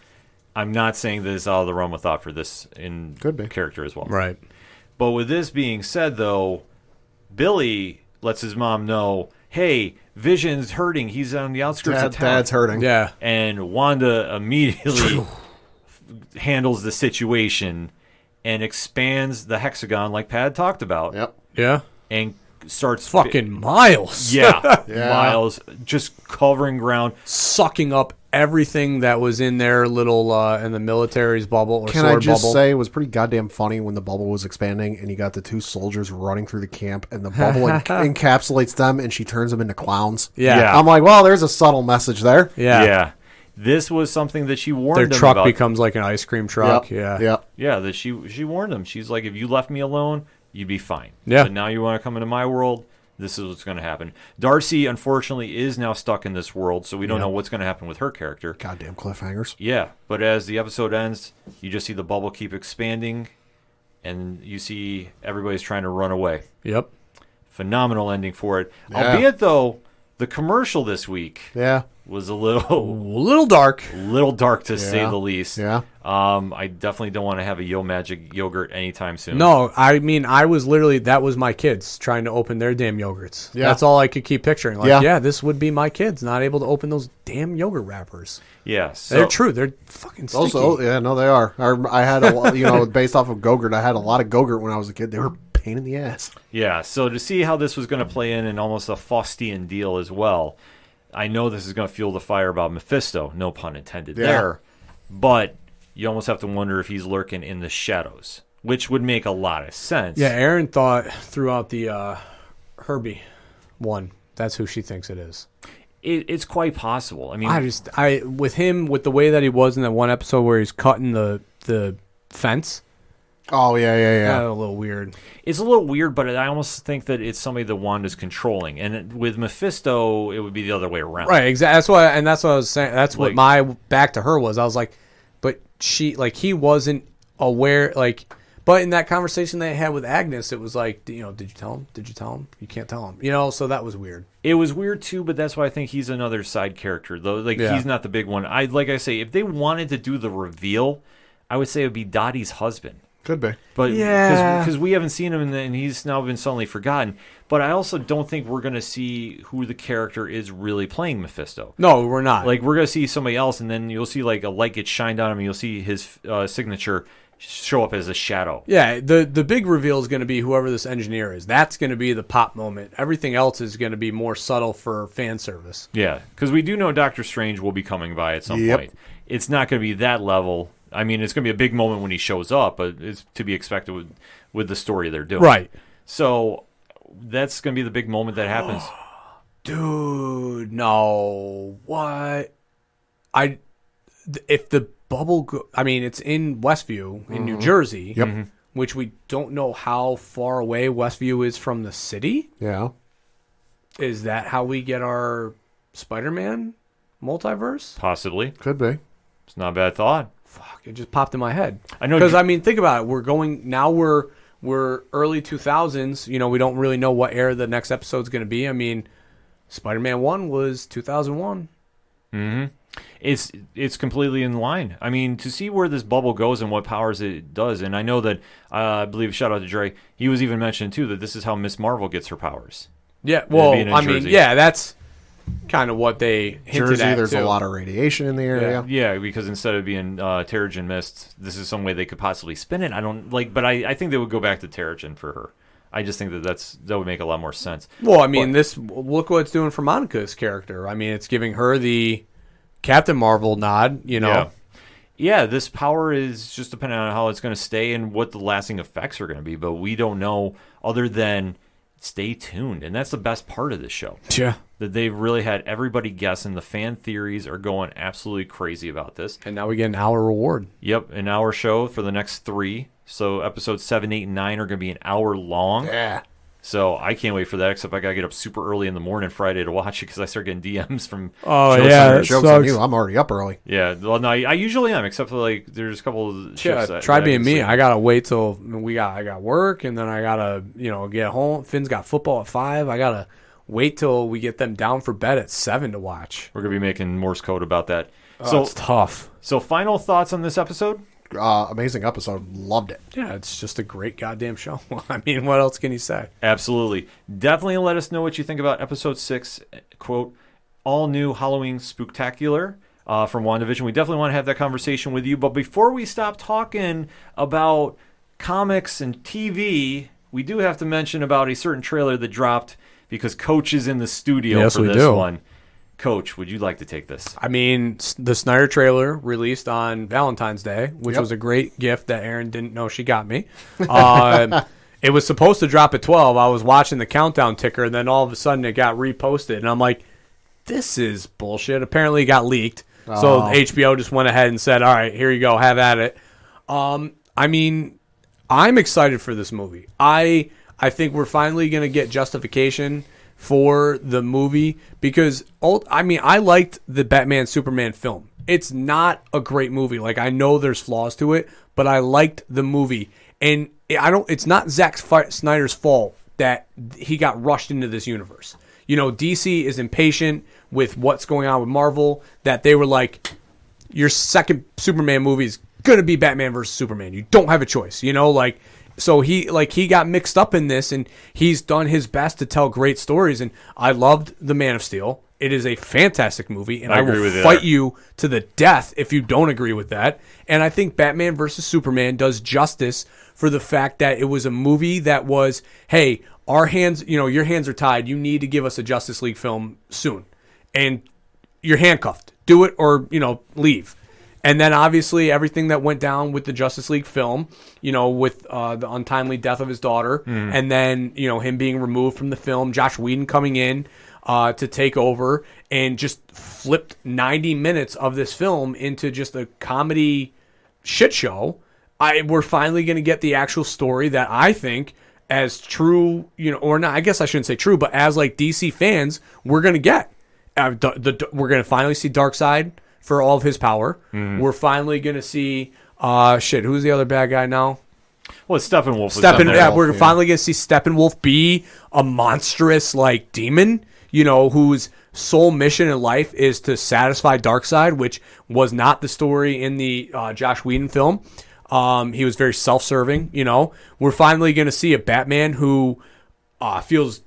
I'm not saying that it's out of the realm of thought for this in character as well. Right. But with this being said, though, Billy lets his mom know, hey, Vision's hurting. He's on the outskirts of town. Dad's hurting. Yeah. And Wanda immediately handles the situation and expands the hexagon like Pad talked about. Yep. Yeah. And starts... Fucking Miles. Yeah. Yeah. Miles just covering ground. Sucking up everything that was in their little, in the military's bubble or Can sword I just bubble. say it was pretty goddamn funny when the bubble was expanding and you got the two soldiers running through the camp and the bubble encapsulates them and she turns them into clowns. Yeah. I'm like, well, there's a subtle message there. Yeah. This was something that she warned Their them truck about. becomes like an ice cream truck. Yep. Yeah. Yep. Yeah, that she warned them. She's like, if you left me alone, you'd be fine. Yeah. But now you want to come into my world, this is what's going to happen. Darcy, unfortunately, is now stuck in this world, so we don't know what's going to happen with her character. Goddamn cliffhangers. Yeah, but as the episode ends, you just see the bubble keep expanding, and you see everybody's trying to run away. Yep. Phenomenal ending for it. Yeah. Albeit, though, the commercial this week Yeah. was a A little dark. dark to say the least. Yeah. I definitely don't want to have a Yo Magic yogurt anytime soon. No, I mean, I was literally, that was my kids trying to open their damn yogurts. Yeah. That's all I could keep picturing. Like, Yeah. yeah, this would be my kids not able to open those damn yogurt wrappers. Yeah, so They're true. They're fucking sticky. Also, yeah, no, they are. I had based off of Go-Gurt, I had a lot of Go-Gurt when I was a kid. They were a pain in the ass. Yeah, so to see how this was going to play in almost a Faustian deal as well, I know this is going to fuel the fire about Mephisto, no pun intended there, but you almost have to wonder if he's lurking in the shadows, which would make a lot of sense. Yeah, Aaron thought throughout the Herbie one, that's who she thinks it is. It's quite possible. I mean, With him, with the way that he was in that one episode where he's cutting the fence, Oh, yeah. a little weird. it's a little weird, but I almost think that it's somebody that Wanda's controlling. And with Mephisto, it would be the other way around. Right, exactly. That's what I was saying. That's what Like- my back to her was. I was like, but she, like, he wasn't aware, like, but in that conversation they had with Agnes, it was like, did you tell him? Did you tell him? You can't tell him. So that was weird. It was weird too, but that's why I think he's another side character, though. Like Yeah. he's not the big one. Like I say, if they wanted to do the reveal, I would say it would be Dottie's husband. Could be. But Yeah. because we haven't seen him and he's now been suddenly forgotten. But I also don't think we're going to see who the character is really playing Mephisto. No, we're not. Like we're going to see somebody else, and then you'll see like a light get shined on him, and you'll see his signature show up as a shadow. yeah, the big reveal is going to be whoever this engineer is. That's going to be the pop moment. Everything else is going to be more subtle for fan service. Yeah, because we do know Doctor Strange will be coming by at some Yep. point. It's not going to be that level. I mean, it's going to be a big moment when he shows up, but it's to be expected with the story they're doing. Right. So that's going to be the big moment that happens. Dude, no. What? If the bubble it's in Westview in New Jersey. Yep. Which we don't know how far away Westview is from the city. Yeah. Is that how we get our Spider-Man multiverse? Possibly. Could be. It's not a bad thought. Fuck, it just popped in my head. I know, because think about it. We're early 2000s. You know, we don't really know what era the next episode's going to be. I mean, Spider-Man 1 was 2001. Mm-hmm. It's completely in line. I mean, to see where this bubble goes and what powers it does, and I know that I believe, shout out to Dre, he was even mentioning too that this is how Miss Marvel gets her powers. Yeah, well, Jersey. that's kind of what they hinted Jersey, at. there's too. a lot of radiation in the area. Yeah, because instead of being Terrigen Mist, this is some way they could possibly spin it. But I think they would go back to Terrigen for her. I just think that would make a lot more sense. Well, I mean, look what it's doing for Monica's character. I mean, it's giving her the Captain Marvel nod, you know. Yeah, this power is just depending on how it's going to stay and what the lasting effects are going to be, but we don't know other than stay tuned. And that's the best part of this show. Yeah. That they've really had everybody guess, and the fan theories are going absolutely crazy about this. And now we get an hour reward. Yep, an hour show for the next 3. So episodes 7, 8, and 9 are going to be an hour long. Yeah. So I can't wait for that, except I got to get up super early in the morning Friday to watch it because I start getting DMs from Joke's on you. I'm already up early. Yeah, well, no, I usually am, except for like there's a couple of shifts. Try being me. I gotta wait till I got work, and then I gotta get home. Finn's got football at 5. I gotta wait till we get them down for bed at 7 to watch. We're gonna be making Morse code about that. So it's tough. So final thoughts on this episode? Amazing episode. Loved it. Yeah, it's just a great goddamn show. I mean, what else can you say? Absolutely. Definitely let us know what you think about episode 6, quote, all new Halloween Spooktacular from Wandavision. We definitely want to have that conversation with you. But before we stop talking about comics and TV, we do have to mention about a certain trailer that dropped because Coach is in the studio for this one. Coach, would you like to take this? I mean, the Snyder trailer released on Valentine's Day, which was a great gift that Erin didn't know she got me. It was supposed to drop at 12. I was watching the countdown ticker, and then all of a sudden it got reposted. And I'm like, this is bullshit. Apparently it got leaked. So HBO just went ahead and said, all right, here you go, have at it. I mean, I'm excited for this movie. I think we're finally going to get justification for the movie because I liked the Batman Superman film. It's not a great movie. Like, I know there's flaws to it, but I liked the movie. And it's not Zack Snyder's fault that he got rushed into this universe. You know, DC is impatient with what's going on with Marvel, that they were like, your second Superman movie is going to be Batman versus Superman. You don't have a choice, So he got mixed up in this, and he's done his best to tell great stories. And I loved The Man of Steel. It is a fantastic movie, and I will fight you to the death if you don't agree with that. And I think Batman versus Superman does justice for the fact that it was a movie that was, hey, our hands, your hands are tied. You need to give us a Justice League film soon, and you're handcuffed. Do it or leave. And then, obviously, everything that went down with the Justice League film, with the untimely death of his daughter, and then, him being removed from the film, Josh Whedon coming in to take over and just flipped 90 minutes of this film into just a comedy shit show. We're finally going to get the actual story that I think, as true, or not, I guess I shouldn't say true, but as like DC fans, we're going to get. We're going to finally see Darkseid for all of his power. We're finally going to see, who's the other bad guy now? Well, Steppenwolf. We're finally going to see Steppenwolf be a monstrous, demon, whose sole mission in life is to satisfy Darkseid, which was not the story in the Josh Whedon film. He was very self-serving, We're finally going to see a Batman who feels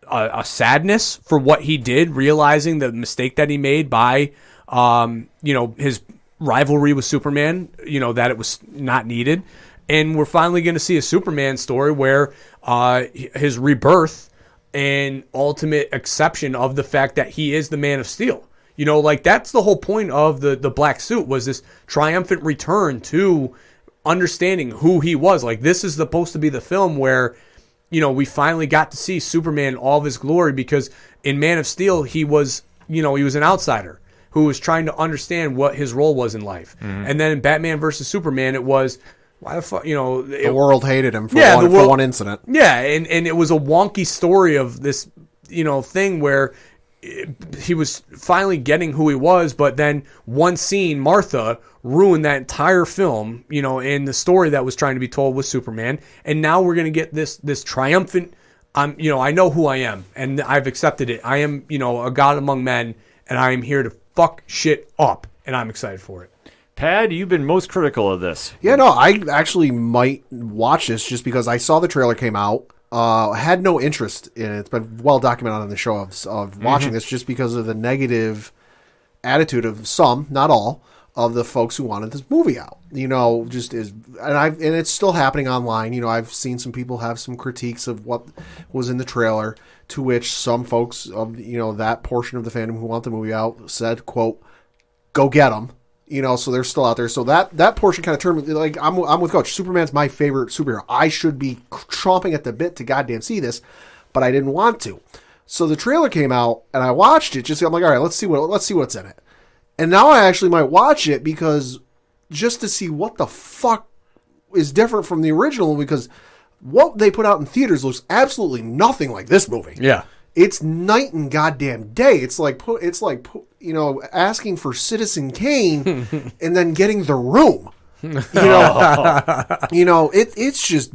a sadness for what he did, realizing the mistake that he made by his rivalry with Superman, that it was not needed. And we're finally going to see a Superman story where his rebirth and ultimate acceptance of the fact that he is the Man of Steel. That's the whole point of the black suit, was this triumphant return to understanding who he was. This is supposed to be the film where we finally got to see Superman in all of his glory, because in Man of Steel, he was an outsider who was trying to understand what his role was in life. And then in Batman versus Superman, it was, why the fuck, the world hated him for, for one incident. Yeah, and it was a wonky story of this, thing where he was finally getting who he was, but then one scene, Martha, ruined that entire film, in the story that was trying to be told with Superman. And now we're going to get this triumphant, I know who I am, and I've accepted it. I am, a god among men, and I am here to fuck shit up, and I'm excited for it. Pad, you've been most critical of this. Yeah, no, I actually might watch this just because I saw the trailer came out. Had no interest in it. It's been well documented on the show of watching this just because of the negative attitude of some, not all, of the folks who wanted this movie out. And it's still happening online. I've seen some people have some critiques of what was in the trailer, to which some folks of that portion of the fandom who want the movie out said, quote, "Go get them." So they're still out there. So that portion kind of turned me, like, I'm with Coach. Superman's my favorite superhero. I should be chomping at the bit to goddamn see this, but I didn't want to. So the trailer came out and I watched it. I'm like, all right, let's see what's in it. And now I actually might watch it because just to see what the fuck is different from the original, because what they put out in theaters looks absolutely nothing like this movie. Yeah. It's night and goddamn day. It's like asking for Citizen Kane and then getting The Room. It's just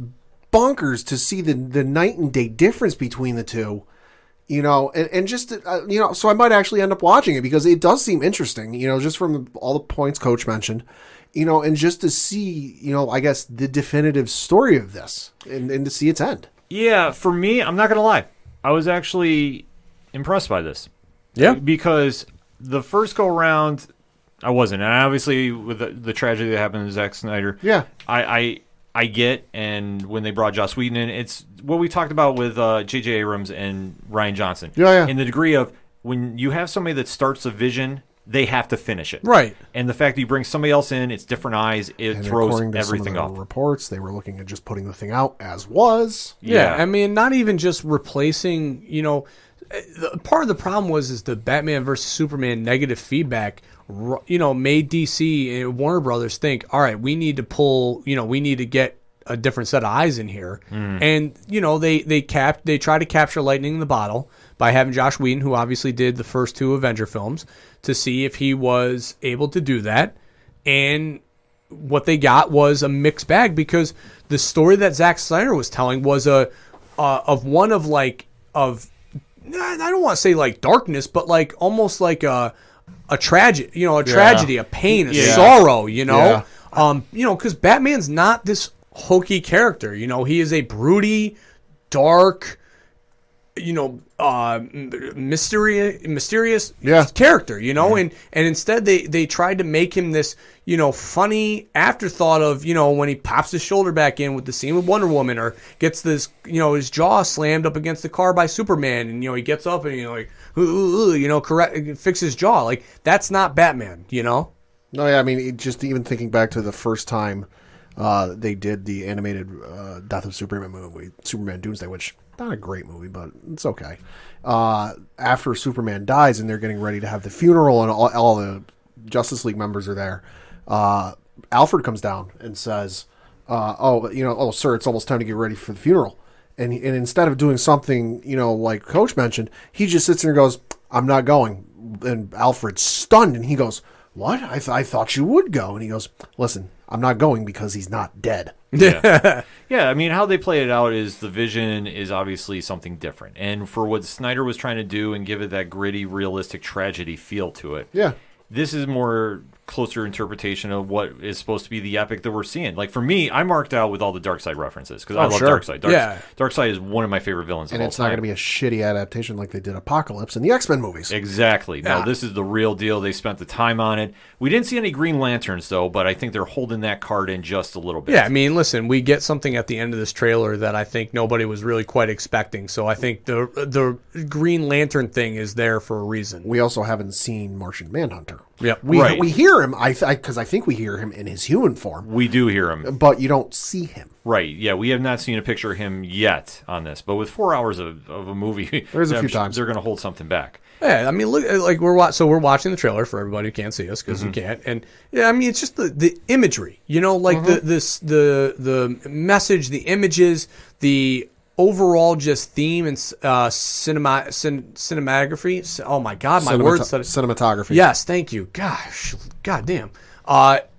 bonkers to see the night and day difference between the two. And just so I might actually end up watching it because it does seem interesting. Just from all the points Coach mentioned. And just to see, I guess the definitive story of this and to see its end. Yeah, for me, I'm not gonna lie. I was actually impressed by this. Yeah. Because the first go around, I wasn't. And obviously, with the tragedy that happened to Zack Snyder, yeah, I get, and when they brought Joss Whedon in, it's what we talked about with J.J. Abrams and Rian Johnson. Yeah. In the degree of when you have somebody that starts a vision, they have to finish it. Right. And the fact that you bring somebody else in, it's different eyes, it throws everything off. Reports, they were looking at just putting the thing out as was. Yeah, I mean, not even just replacing, part of the problem is the Batman versus Superman negative feedback, made DC and Warner Brothers think, all right, we need to get a different set of eyes in here. And, they try to capture lightning in the bottle by having Joss Whedon, who obviously did the first two Avenger films, to see if he was able to do that. And what they got was a mixed bag, because the story that Zack Snyder was telling was I don't want to say like darkness, but like almost like a tragedy, a pain, a sorrow, because Batman's not this hokey character. He is a broody, dark, mysterious character, and instead they tried to make him this, funny afterthought of, when he pops his shoulder back in with the scene with Wonder Woman, or gets this, his jaw slammed up against the car by Superman, and, he gets up and, fix his jaw. Like, that's not Batman, No, yeah, I mean, just even thinking back to the first time they did the animated Death of Superman movie, Superman Doomsday, which not a great movie, but it's okay. After Superman dies and they're getting ready to have the funeral and all the Justice League members are there, Alfred comes down and says, sir, it's almost time to get ready for the funeral. And instead of doing something, like Coach mentioned, he just sits there and goes, I'm not going. And Alfred's stunned and he goes, what? I thought you would go. And he goes, listen, I'm not going because he's not dead. Yeah. Yeah, I mean, how they play it out is the vision is obviously something different. And for what Snyder was trying to do and give it that gritty, realistic tragedy feel to it, this is more closer interpretation of what is supposed to be the epic that we're seeing. Like, for me, I marked out with all the Darkseid references because I love Darkseid. Darkseid is one of my favorite villains of all time. And it's not going to be a shitty adaptation like they did aPODalypse in the X-Men movies. Exactly. No, this is the real deal. They spent the time on it. We didn't see any Green Lanterns, though, but I think they're holding that card in just a little bit. Yeah, I mean, listen, we get something at the end of this trailer that I think nobody was really quite expecting. So I think the Green Lantern thing is there for a reason. We also haven't seen Martian Manhunter. Yep. We hear hear him. Because I think we hear him in his human form. We do hear him. But you don't see him. Right, yeah, we have not seen a picture of him yet on this. But with 4 hours of a movie, There's a few times they're going to hold something back. Yeah, I mean, look, like we're watching the trailer for everybody who can't see us because you can't, and yeah, I mean, it's just the imagery, like the message, the images, the overall just theme and cinematography. Oh my God, my words. Cinematography. Yes, thank you. Gosh, goddamn.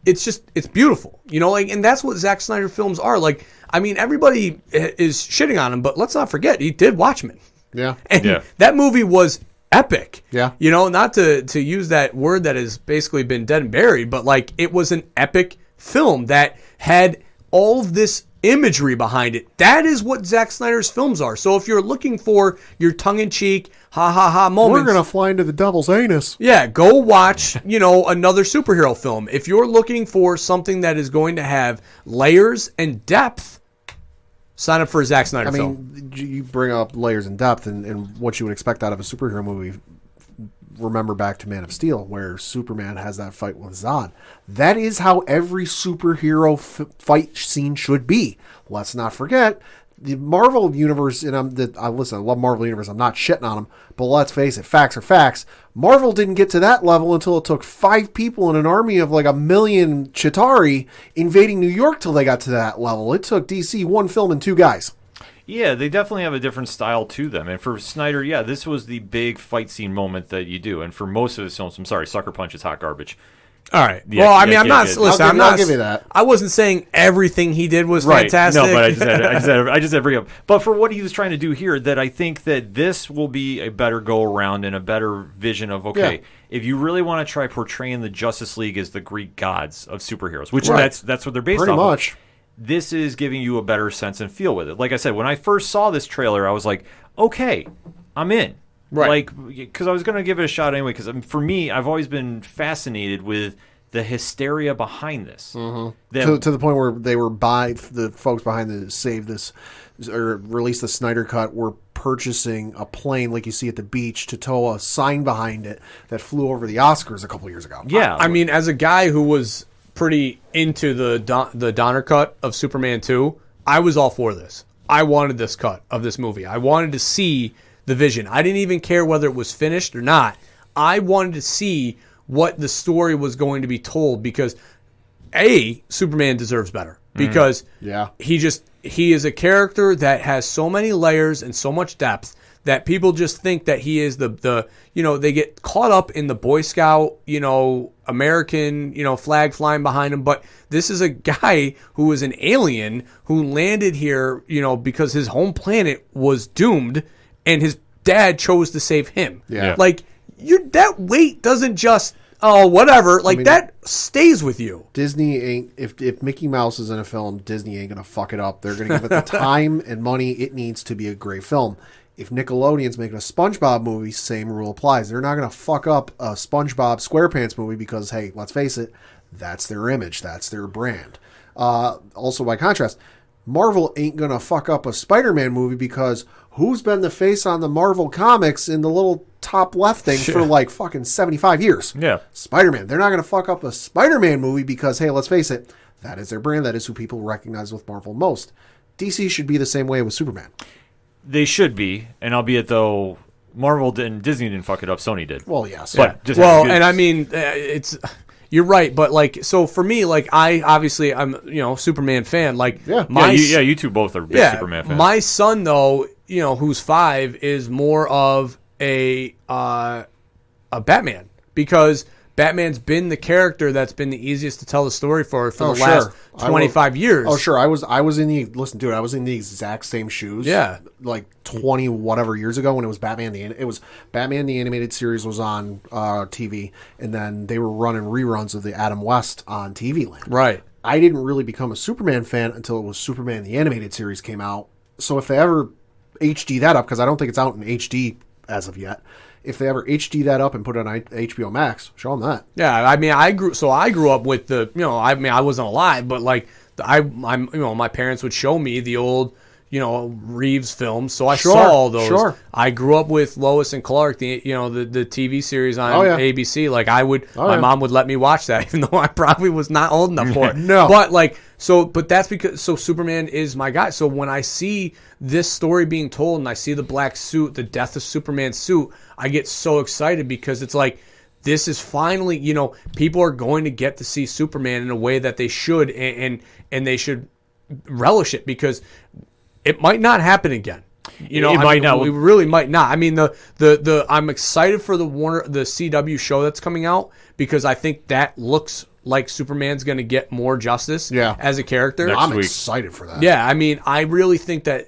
It's beautiful, and that's what Zack Snyder films are. Like, I mean, everybody is shitting on him, but let's not forget he did Watchmen. Yeah, and that movie was epic. Yeah. Not to use that word that has basically been dead and buried, but like it was an epic film that had all of this imagery behind it. That is what Zack Snyder's films are. So if you're looking for your tongue-in-cheek, ha-ha-ha moments... We're going to fly into the devil's anus. Yeah, go watch, another superhero film. If you're looking for something that is going to have layers and depth, sign up for a Zack Snyder film. You bring up layers and depth and what you would expect out of a superhero movie. Remember back to Man of Steel, where Superman has that fight with Zod. That is how every superhero fight scene should be. Let's not forget the Marvel Universe, and I love Marvel Universe. I'm not shitting on them, but let's face it, facts are facts. Marvel didn't get to that level until it took 5 people in an army of like 1 million Chitauri invading New York till they got to that level. It took DC 1 film and 2 guys. Yeah, they definitely have a different style to them. And for Snyder, yeah, this was the big fight scene moment that you do. And for most of his films, I'm sorry, Sucker Punch is hot garbage. All right. Yeah, well, I mean, yeah, I'm not. yeah, Listen, I'll give you that. I wasn't saying everything he did was fantastic. No, but I just had to bring up. But for what he was trying to do here, that I think that this will be a better go around and a better vision of if you really want to try portraying the Justice League as the Greek gods of superheroes, which that's what they're based pretty off much. of. This is giving you a better sense and feel with it. Like I said, when I first saw this trailer, I was like, okay, I'm in. Right. Like, because I was going to give it a shot anyway, because for me, I've always been fascinated with the hysteria behind this. To the point where they were the folks behind the Save This or Release the Snyder Cut were purchasing a plane like you see at the beach to tow a sign behind it that flew over the Oscars a couple years ago. Yeah. I mean, as a guy who was pretty into the Donner cut of Superman 2, I was all for this. I wanted this cut of this movie. I wanted to see the vision. I didn't even care whether it was finished or not. I wanted to see what the story was going to be told because Superman deserves better because he is a character that has so many layers and so much depth that people just think that he is the they get caught up in the Boy Scout, American, flag flying behind him. But this is a guy who is an alien who landed here, because his home planet was doomed and his dad chose to save him. Yeah. Like, that weight doesn't just, whatever. Like, that stays with you. Disney ain't, if Mickey Mouse is in a film, Disney ain't going to fuck it up. They're going to give it the time and money it needs to be a great film. If Nickelodeon's making a SpongeBob movie, same rule applies. They're not going to fuck up a SpongeBob SquarePants movie because, hey, let's face it, that's their image. That's their brand. Also, by contrast, Marvel ain't going to fuck up a Spider-Man movie because who's been the face on the Marvel comics in the little top left thing for like fucking 75 years? Yeah. Spider-Man. They're not going to fuck up a Spider-Man movie because, hey, let's face it, that is their brand. That is who people recognize with Marvel most. DC should be the same way with Superman. They should be, and albeit though Marvel and Disney didn't fuck it up, Sony did. Well, yes. But just and I mean, you're right, but like, so for me, like, I'm Superman fan. Like, you two both are big Superman fans. My son, though, who's 5, is more of a Batman because Batman's been the character that's been the easiest to tell the story for the last 25 years. Oh, sure. I was in the exact same shoes. Yeah. Like 20 whatever years ago when it was Batman. The animated series was on TV, and then they were running reruns of the Adam West on TV Land. Right. I didn't really become a Superman fan until it was Superman the animated series came out. So if they ever HD that up, because I don't think it's out in HD as of yet. If they ever HD that up and put it on HBO Max, show them that. Yeah, I mean, I grew up with the, I wasn't alive, but like, my parents would show me the old, Reeves films, so I Sure, saw all those. sure. I grew up with Lois and Clark, the TV series on Oh, yeah. ABC. Like my yeah. mom would let me watch that, even though I probably was not old enough for it. No. But that's because Superman is my guy. So when I see this story being told and I see the black suit, the death of Superman's suit, I get so excited because it's like, this is finally, people are going to get to see Superman in a way that they should, and they should relish it, because it might not happen again. Might not. We really might not. I mean, I'm excited for the CW show that's coming out, because I think that looks like Superman's going to get more justice as a character. I'm excited for that. Yeah, I mean, I really think that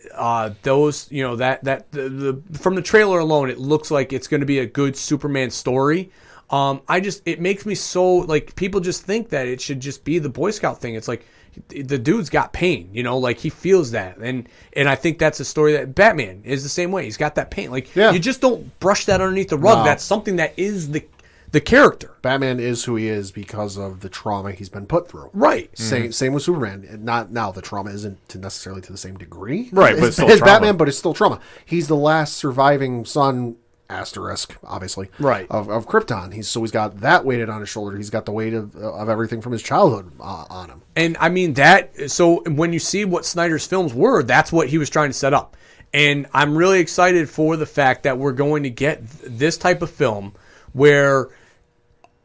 those, the from the trailer alone, it looks like it's going to be a good Superman story. It makes me so, like, people just think that it should just be the Boy Scout thing. It's like, the dude's got pain, like he feels that. And I think that's a story that Batman is the same way. He's got that pain. Like, you just don't brush that underneath the rug. No. That's something that is the character. Batman is who he is because of the trauma he's been put through. Right. Same with Superman. Not now, the trauma isn't necessarily to the same degree. Right, but it's still his trauma. Batman, but it's still trauma. He's the last surviving son, asterisk, obviously, Right. of Krypton. He's got that weighted on his shoulder. He's got the weight of everything from his childhood on him. And I mean so when you see what Snyder's films were, that's what he was trying to set up. And I'm really excited for the fact that we're going to get this type of film where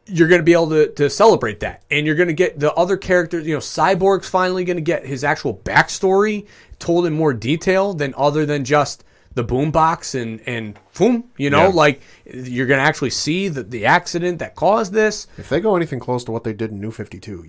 you're going to be able to celebrate that. And you're going to get the other characters, Cyborg's finally going to get his actual backstory told in more detail other than just the boombox and boom, like, you're going to actually see the accident that caused this. If they go anything close to what they did in New 52,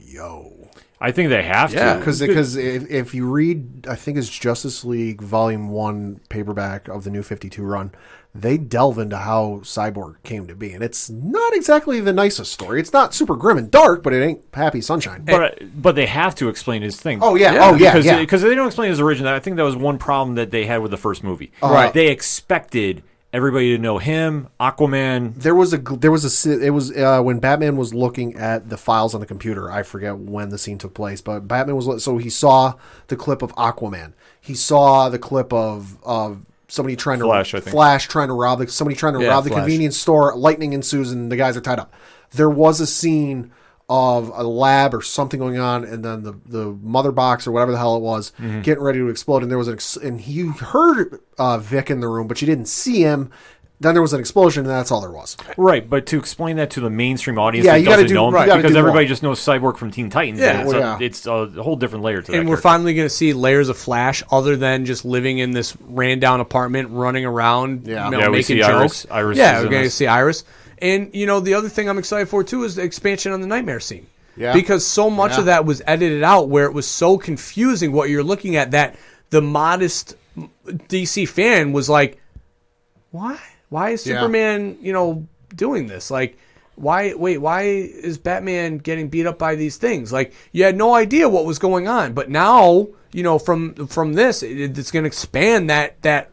I think they have Yeah. to. Because if you read, I think it's Justice League Volume 1 paperback of the New 52 run, they delve into how Cyborg came to be. And it's not exactly the nicest story. It's not super grim and dark, but it ain't happy sunshine. But they have to explain his thing. Oh, yeah. Because they don't explain his origin. I think that was one problem that they had with the first movie. Right. They expected everybody to know him, Aquaman. There was when Batman was looking at the files on the computer. I forget when the scene took place, but Batman so he saw the clip of Aquaman. He saw the clip of somebody trying to Flash, I think. Flash trying to rob rob the Flash. convenience store. Lightning ensues and the guys are tied up. There was a scene of a lab or something going on, and then the mother box or whatever the hell it was getting ready to explode. And there was and he heard Vic in the room, but you didn't see him. Then there was an explosion, and that's all there was. Right, but to explain that to the mainstream audience Yeah, that you gotta doesn't do- know him, right, you gotta because do everybody more. just knows Cyborg from Teen Titans. Yeah. and it's a whole different layer to that. And we're character. finally going to see layers of Flash other than just living in this ran down apartment, running around, Yeah. Yeah, we making see jokes. Iris Yeah, is we're in going to this. see Iris. And, the other thing I'm excited for, too, is the expansion on the Nightmare scene. Yeah. Because so much of that was edited out where it was so confusing what you're looking at that the modest DC fan was like, why? Why is Yeah. Superman, doing this? Like, why is Batman getting beat up by these things? Like, you had no idea what was going on. But now, from this, it's going to expand that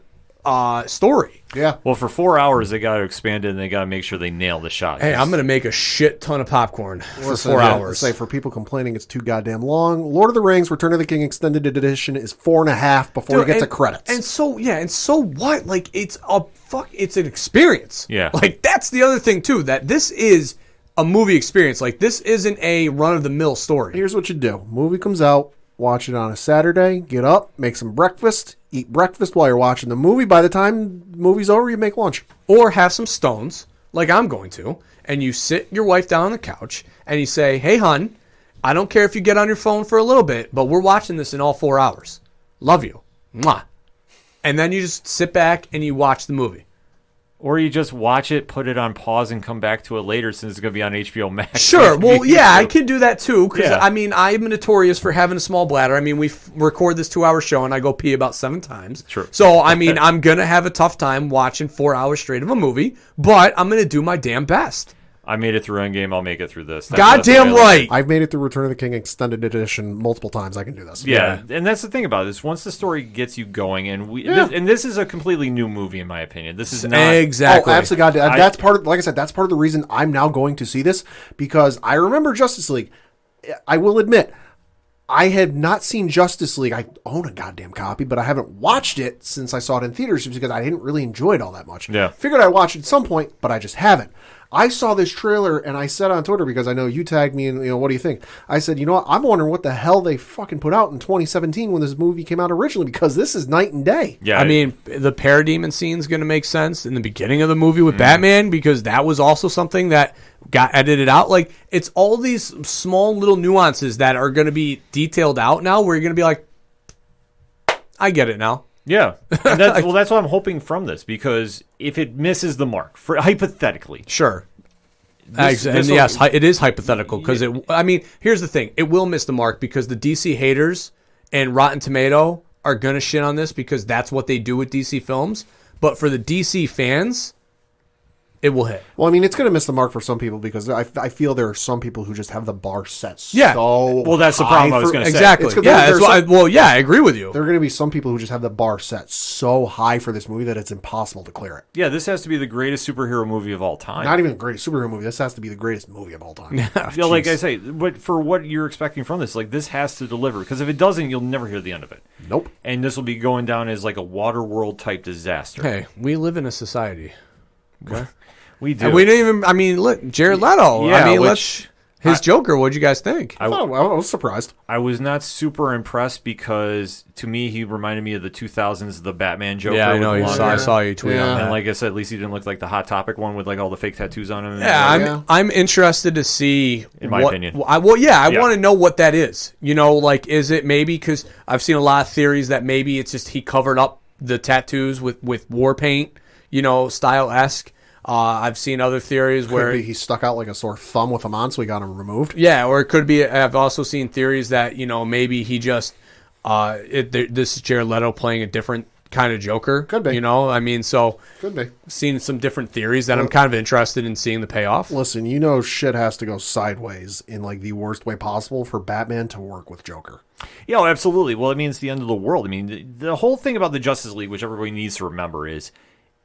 story. Yeah. Well, for 4 hours, they got to expand it, and they got to make sure they nail the shot. Hey, I'm going to make a shit ton of popcorn for Listen, 4 yeah, hours. Say for people complaining it's too goddamn long. Lord of the Rings: Return of the King Extended Edition is 4.5 before you get to credits. And so what? Like, it's an experience. Yeah. Like, that's the other thing too, that this is a movie experience. Like, this isn't a run of the mill story. Here's what you do: movie comes out, watch it on a Saturday, get up, make some breakfast, eat breakfast while you're watching the movie. By the time the movie's over, you make lunch. Or have some stones, like I'm going to, and you sit your wife down on the couch and you say, "Hey, hun, I don't care if you get on your phone for a little bit, but we're watching this in all 4 hours. Love you. Mwah." And then you just sit back and you watch the movie. Or you just watch it, put it on pause, and come back to it later since it's going to be on HBO Max. Sure. Well, yeah, I can do that too. Because, Yeah. I mean, I'm notorious for having a small bladder. I mean, we record this 2-hour show and I go pee about 7 times. Sure. So, I mean, I'm going to have a tough time watching 4 hours straight of a movie, but I'm going to do my damn best. I made it through Endgame. I'll make it through this. Goddamn that's the way I right. I've made it through Return of the King Extended Edition multiple times. I can do this. Yeah, and that's the thing about this. Once the story gets you going, and this is a completely new movie in my opinion. This is not Exactly. Oh, absolutely. That's part of, like I said, that's part of the reason I'm now going to see this, because I remember Justice League. I will admit, I had not seen Justice League. I own a goddamn copy, but I haven't watched it since I saw it in theaters because I didn't really enjoy it all that much. Yeah. Figured I'd watch it at some point, but I just haven't. I saw this trailer and I said on Twitter, because I know you tagged me and, what do you think? I said, what? I'm wondering what the hell they fucking put out in 2017 when this movie came out originally, because this is night and day. Yeah. I mean, the parademon scene is going to make sense in the beginning of the movie with Batman, because that was also something that got edited out. Like, it's all these small little nuances that are going to be detailed out now where you're going to be like, I get it now. Yeah, and that's what I'm hoping from this, because if it misses the mark, hypothetically, Sure. This Yes, it is hypothetical because here's the thing: it will miss the mark because the DC haters and Rotten Tomato are gonna shit on this because that's what they do with DC films. But for the DC fans, it will hit. Well, it's going to miss the mark for some people because I feel there are some people who just have the bar set so well, that's the problem I was going to say. Exactly. I agree with you. There are going to be some people who just have the bar set so high for this movie that it's impossible to clear it. Yeah, this has to be the greatest superhero movie of all time. Not even the greatest superhero movie. This has to be the greatest movie of all time. Like I say, but for what you're expecting from this, this has to deliver. Because if it doesn't, you'll never hear the end of it. Nope. And this will be going down as like a Waterworld type disaster. Hey, we live in a society. Okay. We do. And we didn't even. Look, Jared Leto. Yeah, his Joker. What'd you guys think? I was surprised. I was not super impressed because to me he reminded me of the 2000s, the Batman Joker. Yeah, I know. I saw you tweet on that. And like I said, at least he didn't look like the Hot Topic one with all the fake tattoos on him. Yeah, I'm interested to see. In my opinion, I want to know what that is. Is it maybe because I've seen a lot of theories that maybe it's just he covered up the tattoos with war paint, style-esque. I've seen other theories where he stuck out like a sore thumb with him on, so he got him removed. Yeah, or it could be. I've also seen theories that maybe he just this is Jared Leto playing a different kind of Joker. Could be. Could be. Seen some different theories that I'm kind of interested in seeing the payoff. Listen, shit has to go sideways in the worst way possible for Batman to work with Joker. Yeah, absolutely. Well, it means the end of the world. The whole thing about the Justice League, which everybody needs to remember, is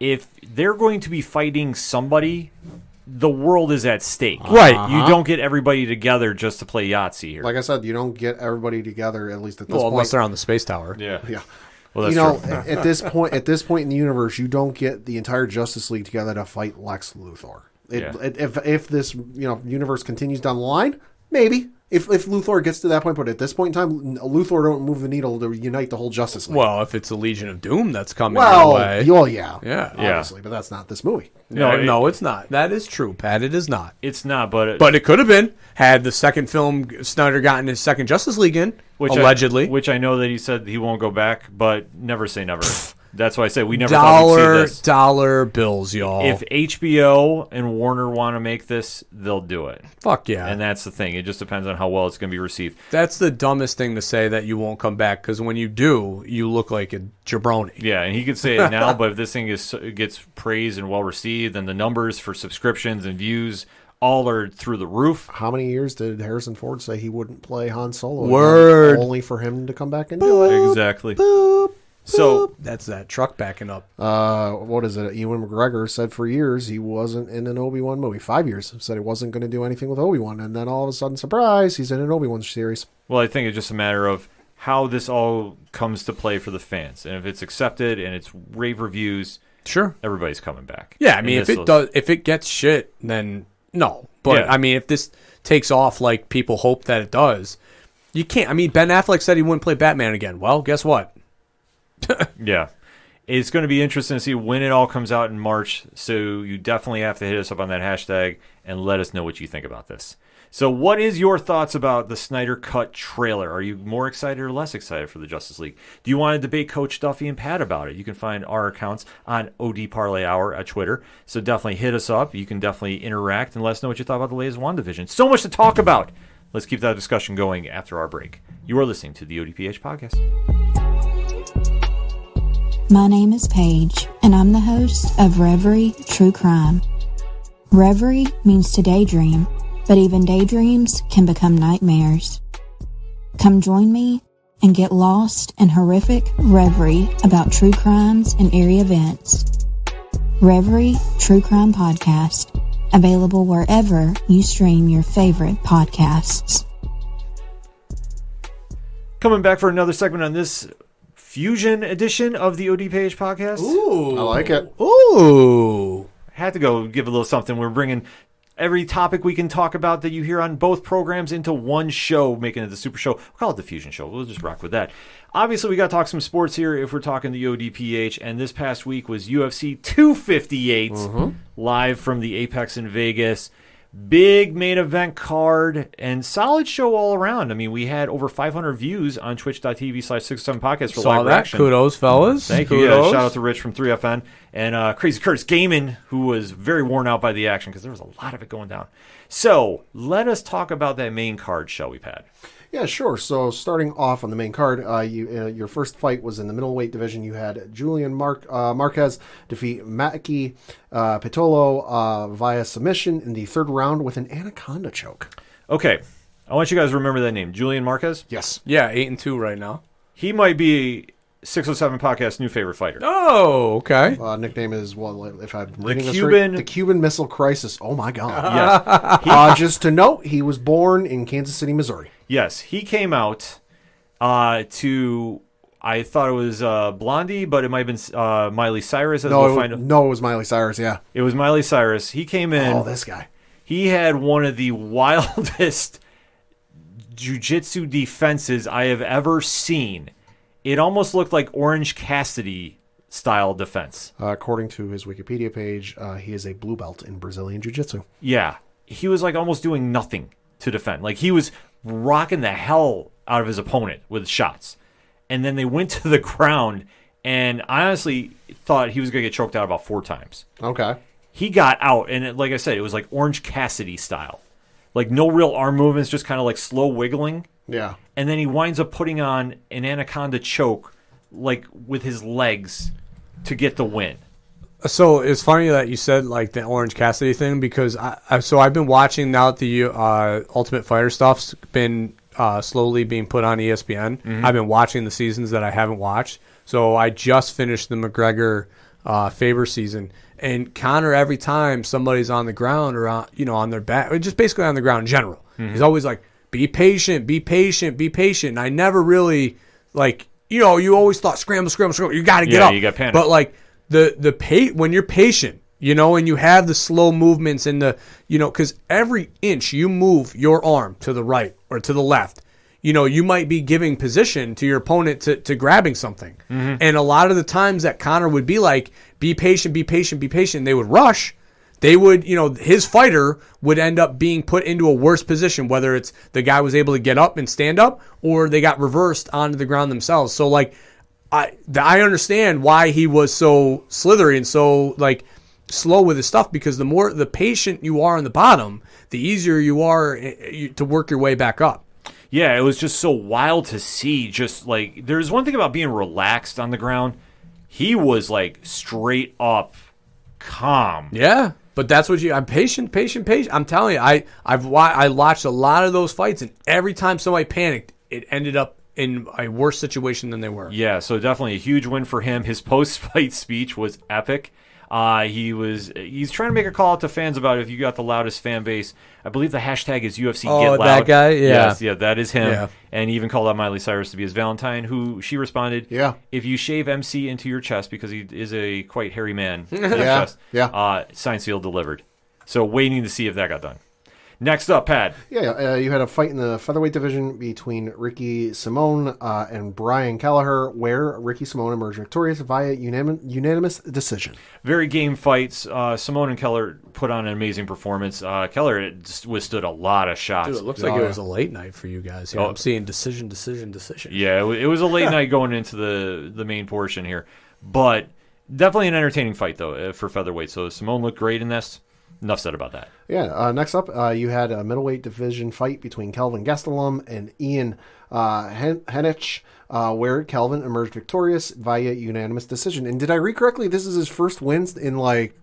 if they're going to be fighting somebody, the world is at stake. Right. You don't get everybody together just to play Yahtzee here. Like I said, you don't get everybody together, at least at this point. Unless they're on the space tower. Yeah. Well, that's true. at this point in the universe, you don't get the entire Justice League together to fight Lex Luthor. If this universe continues down the line, maybe. If Luthor gets to that point, but at this point in time, Luthor don't move the needle to unite the whole Justice League. Well, if it's a Legion of Doom that's coming your way. Yeah, obviously, but that's not this movie. No, it's not. That is true, Pat. It is not. It's not, but it could have been had the second film Snyder gotten his second Justice League in, allegedly. Which I know that he said he won't go back, but never say never. That's why I said we never thought we'd see this. Dollar bills, y'all. If HBO and Warner want to make this, they'll do it. Fuck yeah. And that's the thing. It just depends on how well it's going to be received. That's the dumbest thing to say, that you won't come back, because when you do, you look like a jabroni. Yeah, and he could say it now, but if this thing gets praised and well received, then the numbers for subscriptions and views all are through the roof. How many years did Harrison Ford say he wouldn't play Han Solo? Word. Only for him to come back and do it. Exactly. Boop. So that's that truck backing up. What is it? Ewan McGregor said for years he wasn't in an Obi-Wan movie. 5 years said he wasn't going to do anything with Obi-Wan, and then all of a sudden, surprise, he's in an Obi-Wan series. Well, I think it's just a matter of how this all comes to play for the fans, and if it's accepted and it's rave reviews, sure, everybody's coming back. Yeah, if it gets shit, then no. But if this takes off like people hope that it does, you can't. Ben Affleck said he wouldn't play Batman again. Well, guess what? Yeah. It's going to be interesting to see when it all comes out in March, so you definitely have to hit us up on that hashtag and let us know what you think about this. So what is your thoughts about the Snyder Cut trailer? Are you more excited or less excited for the Justice League? Do you want to debate Coach Duffy and Pat about it? You can find our accounts on OD Parlay Hour at Twitter, so definitely hit us up. You can definitely interact and let us know what you thought about the latest Wandavision. So much to talk about. Let's keep that discussion going after our break. You are listening to the ODPH podcast. My name is Paige, and I'm the host of Reverie True Crime. Reverie means to daydream, but even daydreams can become nightmares. Come join me and get lost in horrific reverie about true crimes and eerie events. Reverie True Crime Podcast, available wherever you stream your favorite podcasts. Coming back for another segment on this fusion edition of the ODPH podcast. Ooh. I like it. Ooh. Had to go give a little something. We're bringing every topic we can talk about that you hear on both programs into one show, making it the super show. We'll call it the fusion show. We'll just rock with that. Obviously, we got to talk some sports here if we're talking the ODPH, and this past week was UFC 258, live from the Apex in Vegas. Big main event card and solid show all around. I mean, we had over 500 views on twitch.tv/607podcast for Saw live that. action. Kudos, fellas. Thank you. Kudos. Yeah, shout out to Rich from 3FN and Crazy Curtis Gaiman, who was very worn out by the action because there was a lot of it going down. So let us talk about that main card, shall we, Pat? Yeah, sure. So starting off on the main card, your first fight was in the middleweight division. You had Julian Marquez defeat Maki Pitolo via submission in the third round with an anaconda choke. Okay, I want you guys to remember that name, Julian Marquez. Yes. Yeah, 8-2 right now. He might be 607 Podcast's new favorite fighter. Oh, okay. Nickname is, well, if I'm reading this Cuban- right, the Cuban Missile Crisis. Oh, my God. Yes, Just to note, he was born in Kansas City, Missouri. yes, he came out to. I thought it was Blondie, but it might have been Miley Cyrus. As we'll find out. No, it was Miley Cyrus, yeah. It was Miley Cyrus. He came in. Oh, this guy. He had one of the wildest jiu-jitsu defenses I have ever seen. It almost looked like Orange Cassidy style defense. According to his Wikipedia page, he is a blue belt in Brazilian Jiu-Jitsu. Yeah. He was like almost doing nothing to defend. Like he was rocking the hell out of his opponent with shots. And then they went to the ground, and I honestly thought he was going to get choked out about 4 times. Okay. He got out, and like I said, it was like Orange Cassidy style. Like no real arm movements, just kind of like slow wiggling. Yeah. And then he winds up putting on an anaconda choke, like with his legs, to get the win. So it's funny that you said like the Orange Cassidy thing because I've been watching now that the Ultimate Fighter stuff's been slowly being put on ESPN. Mm-hmm. I've been watching the seasons that I haven't watched. So I just finished the McGregor Faber season, and Conor, every time somebody's on the ground or on their back, or just basically on the ground in general, he's always like, be patient, be patient, be patient. And I never really you always thought scramble, you got to get up. You got panic. But like when you're patient, and you have the slow movements and because every inch you move your arm to the right or to the left, you might be giving position to your opponent to grabbing something. Mm-hmm. And a lot of the times that Conor would be like, be patient, be patient, be patient. They would rush. They would, his fighter would end up being put into a worse position, whether it's the guy was able to get up and stand up or they got reversed onto the ground themselves. So like, I understand why he was so slithery and so like slow with his stuff, because the more the patient you are on the bottom, the easier you are to work your way back up. Yeah, it was just so wild to see. Just like, there's one thing about being relaxed on the ground. He was like straight up calm. Yeah, but that's what I'm patient. I'm telling you, I watched a lot of those fights, and every time somebody panicked, it ended up in a worse situation than they were. Yeah, so definitely a huge win for him. His post-fight speech was epic. He's trying to make a call out to fans about if you got the loudest fan base. I believe the hashtag is UFC Get Loud. That guy? Yeah. Yes, yeah, that is him. Yeah. And he even called out Miley Cyrus to be his Valentine, who she responded, Yeah. if you shave MC into your chest, because he is a quite hairy man, in his Yeah, chest, yeah. signed, sealed, delivered. So waiting to see if that got done. Next up, Pat. Yeah, you had a fight in the featherweight division between Ricky Simone and Brian Kelleher, where Ricky Simone emerged victorious via unanimous decision. Very game fights. Simone and Keller put on an amazing performance. Keller withstood a lot of shots. Dude, it looks like it was a late night for you guys. Here. I'm seeing decision. Yeah, it was a late night going into the main portion here. But definitely an entertaining fight, though, for featherweight. So Simone looked great in this. Enough said about that. Yeah, next up, you had a middleweight division fight between Kelvin Gastelum and Ian Henich, where Kelvin emerged victorious via unanimous decision. And did I read correctly? This is his first wins in like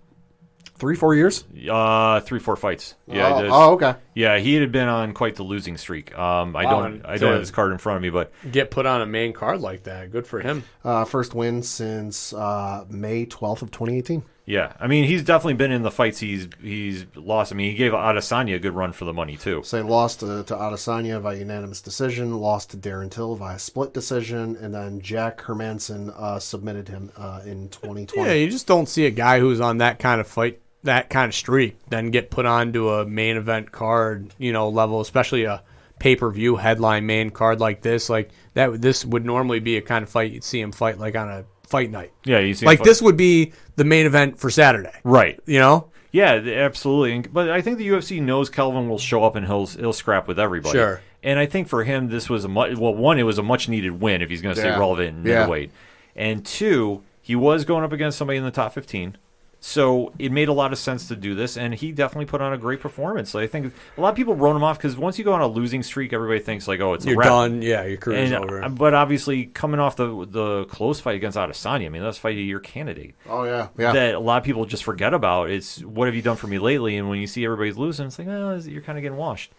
3-4 years? 3-4 fights. Yeah. Okay. Yeah, he had been on quite the losing streak. I don't have his card in front of me, but Get put on a main card like that. Good for him. First win since May 12th of 2018. Yeah, I mean, he's definitely been in the fights he's lost. I mean, he gave Adesanya a good run for the money, too. So he lost to Adesanya via unanimous decision, lost to Darren Till via split decision, and then Jack Hermanson submitted him in 2020. Yeah, you just don't see a guy who's on that kind of fight, that kind of streak, then get put onto a main event card, level, especially a pay-per-view headline main card like this. Like that, this would normally be a kind of fight you'd see him fight like on a fight night. Yeah, you see, like this would be the main event for Saturday, right? Yeah, absolutely. But I think the UFC knows Kelvin will show up and he'll scrap with everybody. Sure. And I think for him, this was one, it was a much needed win if he's going to stay relevant in middleweight, and two, he was going up against somebody in the top 15. So it made a lot of sense to do this, and he definitely put on a great performance. So I think a lot of people wrote him off because once you go on a losing streak, everybody thinks like, oh, it's you're a wrap. done. Yeah, your career's over. But obviously, coming off the close fight against Adesanya, I mean, that's fight of your candidate. Oh yeah. That a lot of people just forget about. It's what have you done for me lately? And when you see everybody's losing, it's like, oh, you're kind of getting washed.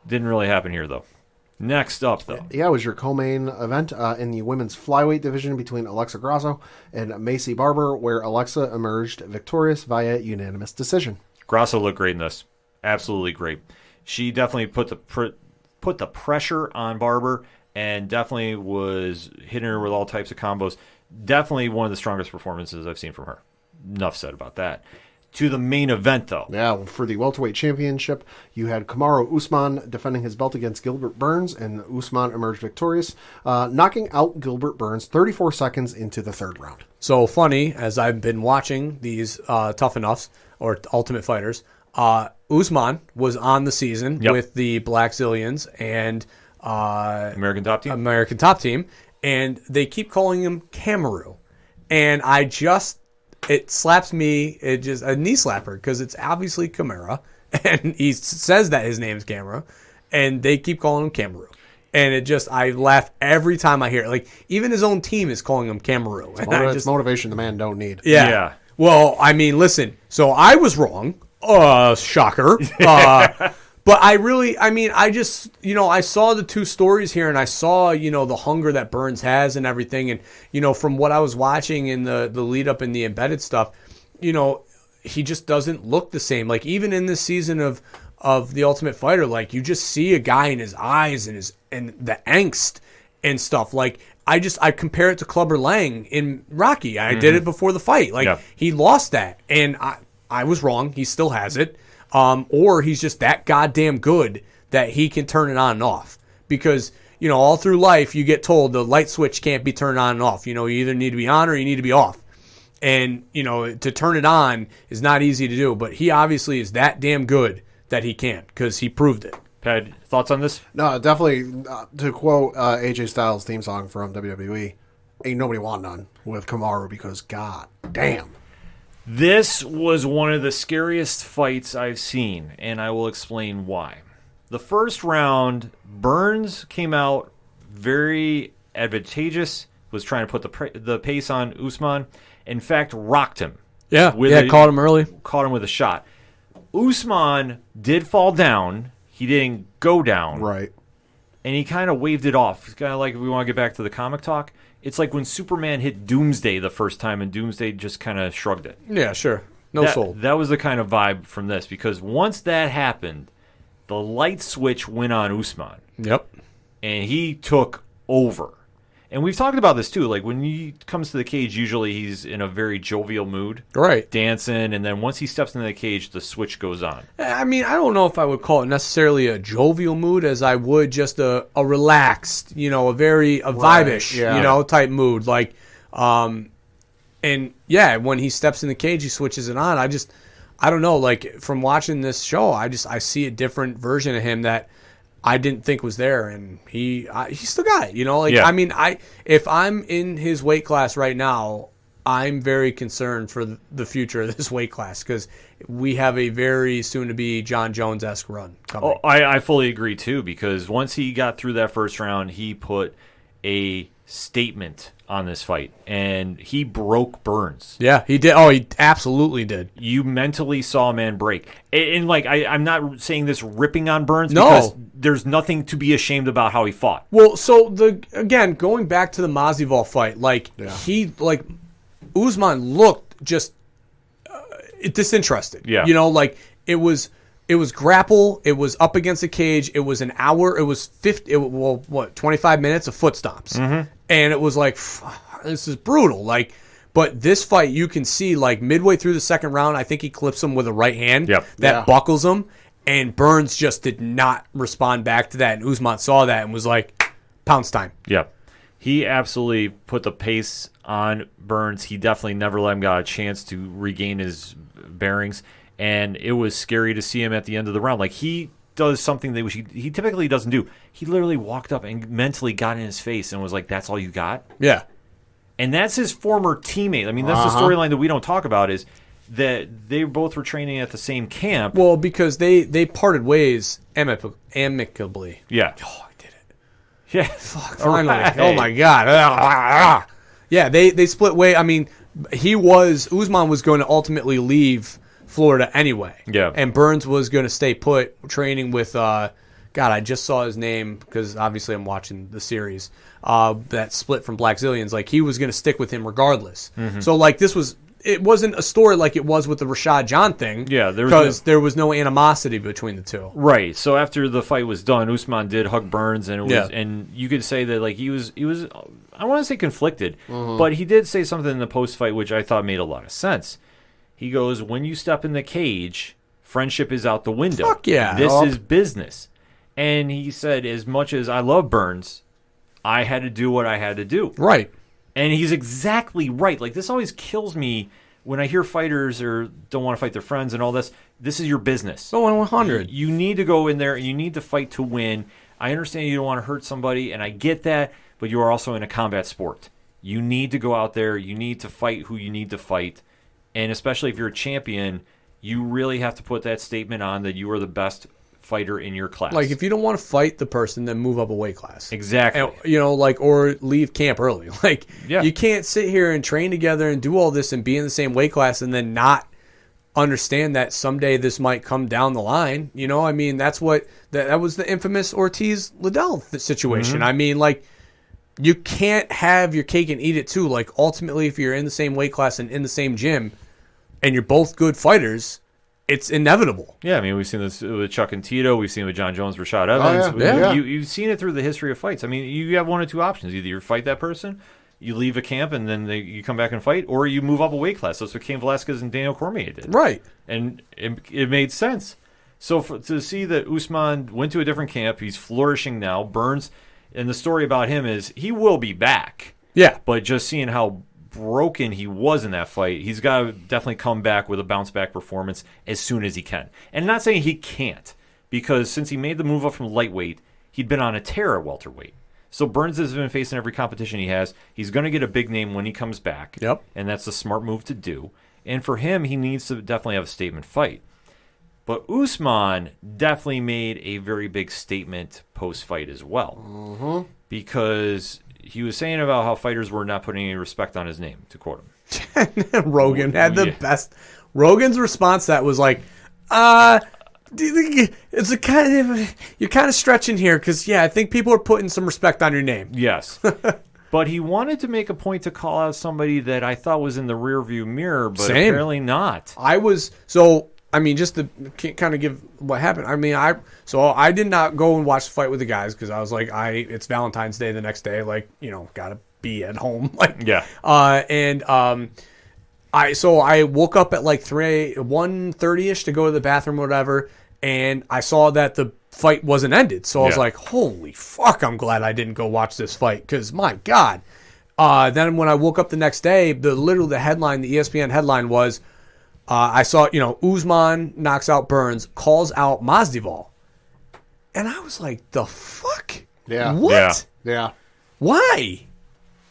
Didn't really happen here though. Next up, though. Yeah, it was your co-main event in the women's flyweight division between Alexa Grasso and Macy Barber, where Alexa emerged victorious via unanimous decision. Grasso looked great in this. Absolutely great. She definitely put the pressure on Barber and definitely was hitting her with all types of combos. Definitely one of the strongest performances I've seen from her. Enough said about that. To the main event, though. Yeah, for the welterweight championship, you had Kamaru Usman defending his belt against Gilbert Burns, and Usman emerged victorious, knocking out Gilbert Burns 34 seconds into the third round. So funny, as I've been watching these Tough Enoughs or Ultimate Fighters, Usman was on the season with the Black Zillions and American Top Team, and they keep calling him Kamaru, and it slaps me. It just a knee slapper because it's obviously Kamara, and he says that his name's Kamara, and they keep calling him Kamaru, and I laugh every time I hear it. Like even his own team is calling him Kamaru. It's motivation the man don't need. Yeah. Well, I mean, listen. So I was wrong. Shocker. But I saw the two stories here, and I saw, the hunger that Burns has and everything. And, from what I was watching in the lead up in the embedded stuff, he just doesn't look the same. Like, even in this season of The Ultimate Fighter, like, you just see a guy in his eyes and the angst and stuff. Like, I compare it to Clubber Lang in Rocky. I did it before the fight. Like, he lost that, and I was wrong. He still has it. Or he's just that goddamn good that he can turn it on and off. Because, all through life, you get told the light switch can't be turned on and off. You either need to be on or you need to be off. And, to turn it on is not easy to do. But he obviously is that damn good that he can, because he proved it. Pat, thoughts on this? No, definitely, to quote AJ Styles' theme song from WWE, ain't nobody want none with Kamaru because god damn. This was one of the scariest fights I've seen, and I will explain why. The first round, Burns came out very advantageous, was trying to put the pace on Usman. In fact, rocked him. Caught him early. Caught him with a shot. Usman did fall down. He didn't go down. Right. And he kind of waved it off. It's kind of like, if we want to get back to the comic talk, it's like when Superman hit Doomsday the first time, and Doomsday just kind of shrugged it. Yeah, sure. No soul. That was the kind of vibe from this, because once that happened, the light switch went on Usman. Yep. And he took over. And we've talked about this too. Like when he comes to the cage, usually he's in a very jovial mood. Right. Dancing. And then once he steps into the cage, the switch goes on. I mean, I don't know if I would call it necessarily a jovial mood as I would just a relaxed, vibish, type mood. Like, and yeah, when he steps in the cage, he switches it on. I don't know. Like from watching this show, I see a different version of him that I didn't think was there, and he still got it. I mean, if I'm in his weight class right now, I'm very concerned for the future of this weight class, because we have a very soon-to-be John Jones-esque run coming. Oh, I fully agree, too, because once he got through that first round, he put a statement on this fight, and he broke Burns. Yeah, he did. Oh, he absolutely did. You mentally saw a man break. And like, I'm not saying this ripping on Burns, because there's nothing to be ashamed about how he fought. Well, so again, going back to the Masvidal fight, Usman looked just disinterested. Yeah. You know, like it was grapple. It was up against the cage. It was an hour. It was 25 minutes of foot stomps. Mm-hmm. And it was like, this is brutal. Like, but this fight, you can see like midway through the second round, I think he clips him with a right hand that buckles him. And Burns just did not respond back to that. And Usman saw that and was like, pounce time. Yep. He absolutely put the pace on Burns. He definitely never let him get a chance to regain his bearings. And it was scary to see him at the end of the round. Like, he does something that he typically doesn't do. He literally walked up and mentally got in his face and was like, that's all you got? Yeah. And that's his former teammate. I mean, that's the storyline that we don't talk about is that they both were training at the same camp. Well, because they parted ways amicably. Yeah. Oh, I did it. Yeah. Fuck, finally. Right. Oh, my God. Yeah, they split way. I mean, Usman was going to ultimately leave Florida anyway. Yeah. And Burns was going to stay put training with, God, I just saw his name because obviously I'm watching the series, that split from Black Zillions. Like, he was going to stick with him regardless. Mm-hmm. So, like, it wasn't a story like it was with the Rashad John thing. Yeah, there was no animosity between the two. Right. So after the fight was done, Usman did hug Burns, and and you could say that like he was I don't want to say conflicted, but he did say something in the post fight which I thought made a lot of sense. He goes, "When you step in the cage, friendship is out the window. Fuck yeah. This is business." And he said, "As much as I love Burns, I had to do what I had to do." Right. And he's exactly right. Like, this always kills me when I hear fighters or don't want to fight their friends and all this. This is your business. So 100. You need to go in there and you need to fight to win. I understand you don't want to hurt somebody, and I get that, but you are also in a combat sport. You need to go out there. You need to fight who you need to fight. And especially if you're a champion, you really have to put that statement on that you are the best fighter in your class. Like, if you don't want to fight the person, then move up a weight class. Exactly. And, you know, like, or leave camp early. Like, Yeah. you can't sit here and train together and do all this and be in the same weight class and then not understand that someday this might come down the line. You know, I mean, that was the infamous Ortiz-Liddell situation. I mean, like, you can't have your cake and eat it too. Like, ultimately, if you're in the same weight class and in the same gym and you're both good fighters, it's inevitable. Yeah, I mean, we've seen this with Chuck and Tito. We've seen it with John Jones, Rashad Evans. Yeah. You've seen it through the history of fights. I mean, you have one of two options. Either you fight that person, you leave a camp, and then you come back and fight, or you move up a weight class. That's what Cain Velasquez and Daniel Cormier did. Right. And it made sense. So to see that Usman went to a different camp, he's flourishing now. Burns, and the story about him is he will be back. Yeah. But just seeing how broken he was in that fight, he's got to definitely come back with a bounce back performance as soon as he can. And not saying he can't, because since he made the move up from lightweight, he'd been on a tear at welterweight. So Burns has been facing every competition he has. He's going to get a big name when he comes back. Yep. And that's a smart move to do. And for him, he needs to definitely have a statement fight. But Usman definitely made a very big statement post-fight as well. Because he was saying about how fighters were not putting any respect on his name, to quote him. Rogan had the best. Rogan's response to that was like, it's a kind of, you're kind of stretching here because, yeah, I think people are putting some respect on your name. Yes. But he wanted to make a point to call out somebody that I thought was in the rearview mirror, but apparently not. I mean, just to kind of give what happened. I mean, I did not go and watch the fight with the guys because I was like, it's Valentine's Day the next day, like, you know, gotta be at home, like, yeah. I woke up at like 1:30ish to go to the bathroom or whatever, and I saw that the fight wasn't ended. So I was like, holy fuck, I'm glad I didn't go watch this fight because my God. Then when I woke up the next day, the headline, the ESPN headline was, I saw, you know, Usman knocks out Burns, calls out Masvidal. And I was like, the fuck? Yeah. What? Yeah. Why?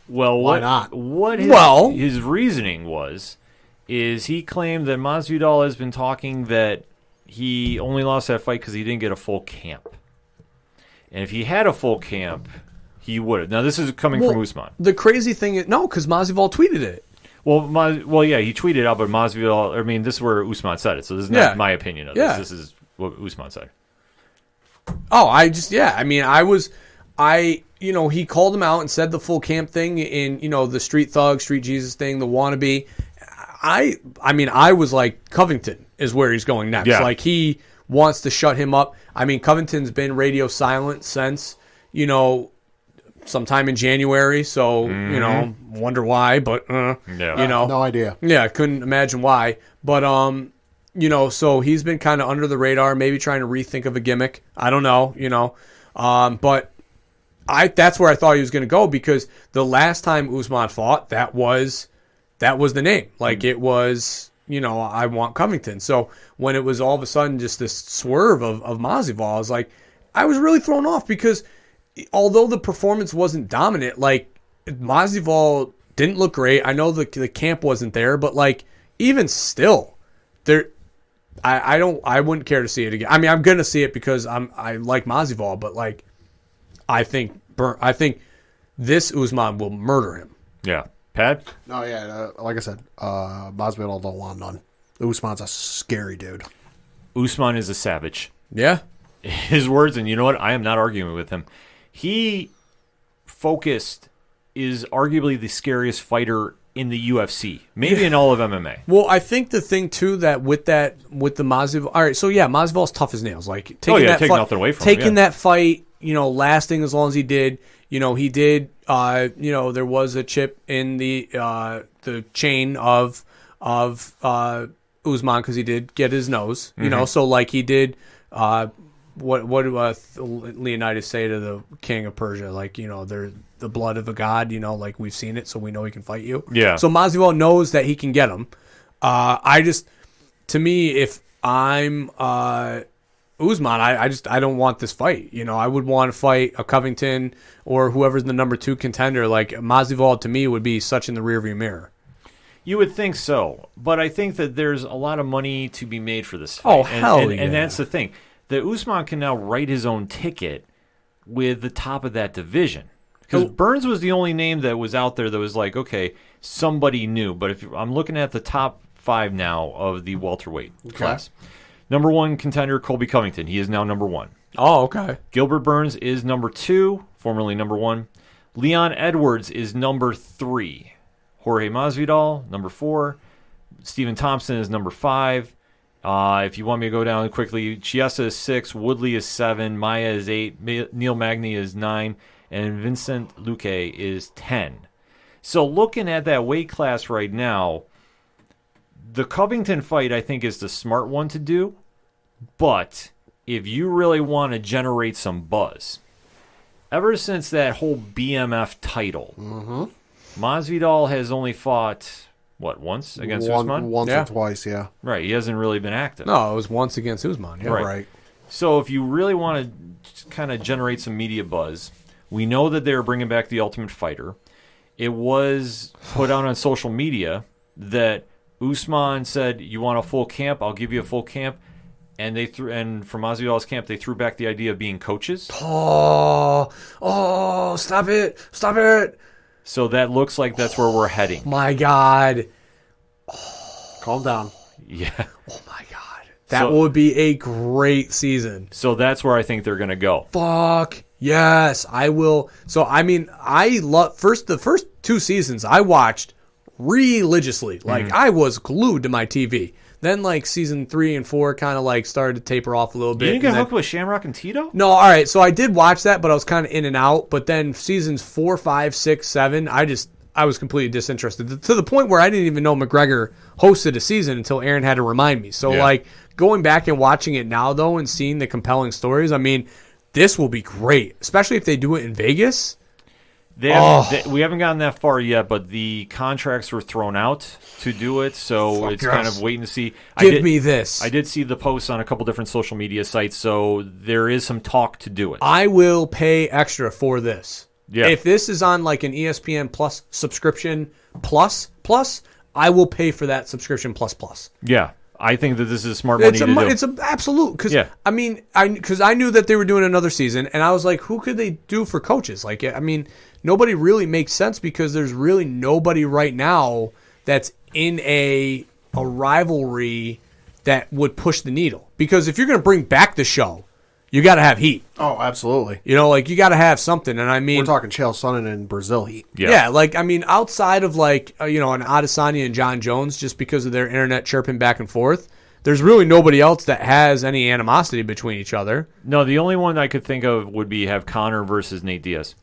Well, why not? What his reasoning is he claimed that Masvidal has been talking that he only lost that fight because he didn't get a full camp. And if he had a full camp, he would have. Now, this is coming from Usman. The crazy thing is, no, because Masvidal tweeted it. Well, yeah, he tweeted out, but Masvidal, I mean, this is where Usman said it, so this is not my opinion of this. This is what Usman said. Oh, he called him out and said the full camp thing in, you know, the street thug, street Jesus thing, the wannabe. I mean, I was like, Covington is where he's going next. Yeah. Like, he wants to shut him up. I mean, Covington's been radio silent since, sometime in January. So, wonder why, but, No idea. Yeah, I couldn't imagine why. But, so he's been kind of under the radar, maybe trying to rethink of a gimmick. I don't know, but that's where I thought he was going to go, because the last time Usman fought, that was the name. Like, it was, I want Covington. So when it was all of a sudden just this swerve of Masvidal, I was like, I was really thrown off, because although the performance wasn't dominant, like, Masvidal didn't look great. I know the camp wasn't there, but like, even still, I wouldn't care to see it again. I mean, I'm gonna see it because I like Masvidal, but like, I think this Usman will murder him. Yeah. Pat? No, yeah, like I said, Masvidal don't want none. Usman's a scary dude. Usman is a savage. Yeah. His words, and you know what? I am not arguing with him. He focused is arguably the scariest fighter in the UFC, maybe in all of MMA. Well, I think the thing too that with the Masvidal, all right, so yeah, Masvidal's tough as nails. Like, taking nothing away from him, that fight, lasting as long as he did. He did. There was a chip in the chain of Usman, because he did get his nose. So like, he did. What Leonidas say to the king of Persia? Like, they're the blood of a god. Like, we've seen it, so we know he can fight you. Yeah. So Masvidal knows that he can get him. To me, if I'm Usman, I don't want this fight. I would want to fight a Covington or whoever's the number 2 contender. Like, Masvidal to me would be such in the rearview mirror. You would think so, but I think that there's a lot of money to be made for this fight. Oh, hell yeah. And that's the thing. The Usman can now write his own ticket with the top of that division. Because Burns was the only name that was out there that was like, okay, somebody new. But if I'm looking at the top 5 now of the welterweight class. Number 1 contender, Colby Covington. He is now number 1. Oh, okay. Gilbert Burns is number 2, formerly number 1. Leon Edwards is number 3. Jorge Masvidal, number 4. Stephen Thompson is number 5. If you want me to go down quickly, Chiesa is 6, Woodley is 7, Maia is 8, Neil Magny is 9, and Vincent Luque is 10. So looking at that weight class right now, the Covington fight, I think, is the smart one to do. But if you really want to generate some buzz, ever since that whole BMF title, Masvidal has only fought, once against Usman? Once or twice, yeah. Right, he hasn't really been active. No, it was once against Usman. Yeah. Right. So if you really want to kind of generate some media buzz, we know that they're bringing back The Ultimate Fighter. It was put out on social media that Usman said, "You want a full camp? I'll give you a full camp." And from Masvidal's camp, they threw back the idea of being coaches. Oh, stop it. So that looks like that's where we're heading. My God. Calm down. Yeah. Oh, my God. That would be a great season. So that's where I think they're going to go. Fuck. Yes, I will. So, I mean, I love the first 2 seasons I watched religiously. Like, I was glued to my TV. Then, like, season 3 and 4 kind of, like, started to taper off a little bit. You didn't get hooked with Shamrock and Tito? No, all right. So I did watch that, but I was kind of in and out. But then seasons 4, 5, 6, 7, I was completely disinterested to the point where I didn't even know McGregor hosted a season until Aaron had to remind me. So, like, going back and watching it now, though, and seeing the compelling stories, I mean, this will be great, especially if they do it in Vegas. We haven't gotten that far yet, but the contracts were thrown out to do it, so it's kind of waiting to see. Give me this. I did see the posts on a couple different social media sites, so there is some talk to do it. I will pay extra for this. Yeah. If this is on like an ESPN Plus subscription plus, I will pay for that subscription plus. Yeah. I think that this is smart money to do. It's an absolute. Because, I mean, I knew that they were doing another season, and I was like, who could they do for coaches? Like, I mean, nobody really makes sense because there's really nobody right now that's in a rivalry that would push the needle. Because if you're going to bring back the show, you got to have heat. Oh, absolutely. You know, like, you got to have something. And I mean, We're talking Chael Sonnen and Brazil heat. yeah, like, I mean, outside of, like, an Adesanya and John Jones, just because of their internet chirping back and forth, there's really nobody else that has any animosity between each other. No, the only one I could think of would be have Conor versus Nate Diaz.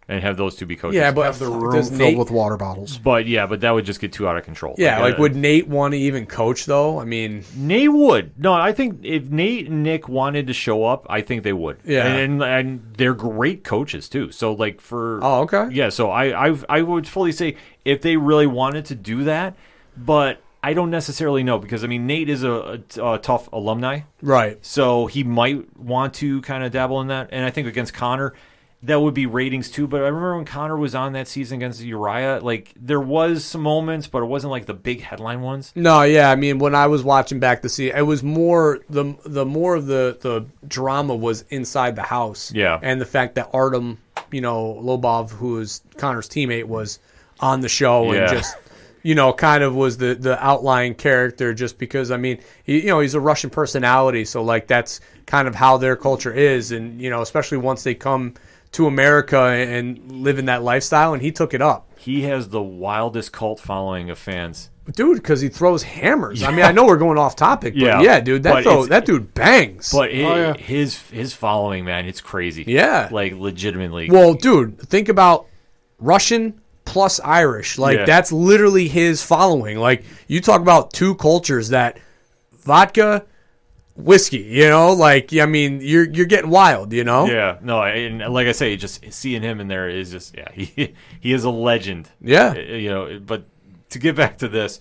And have those two be coaches. Yeah, but Have the room does filled Nate, with water bottles. But that would just get too out of control. yeah, like, would Nate want to even coach, though? I mean, Nate would. No, I think if Nate and Nick wanted to show up, I think they would. Yeah. And they're great coaches, too. So, like, for... oh, okay. Yeah, so I would fully say if they really wanted to do that, but I don't necessarily know because, I mean, Nate is a tough alumni. Right. So he might want to kind of dabble in that. And I think against Conor, that would be ratings too. But I remember when Conor was on that season against Uriah, like there was some moments, but it wasn't like the big headline ones. No, yeah, I mean, when I was watching back to see, it was more the more of the drama was inside the house. Yeah. And the fact that Artem, Lobov, who was Conor's teammate, was on the show Yeah. and just kind of was the outlying character just because, I mean, he's a Russian personality, so like that's kind of how their culture is, and especially once they come to America and live in that lifestyle, and he took it up. He has the wildest cult following of fans. Dude, because he throws hammers. I mean, I know we're going off topic, but Yeah. dude, But that dude bangs. But his following, man, it's crazy. Yeah. Like legitimately. Well, dude, think about Russian plus Irish. Like, Yeah. that's literally his following. Like, you talk about two cultures that vodka, whiskey, like, I mean, you're getting wild, Yeah, no, and like I say, just seeing him in there is just, he is a legend. Yeah. But to get back to this,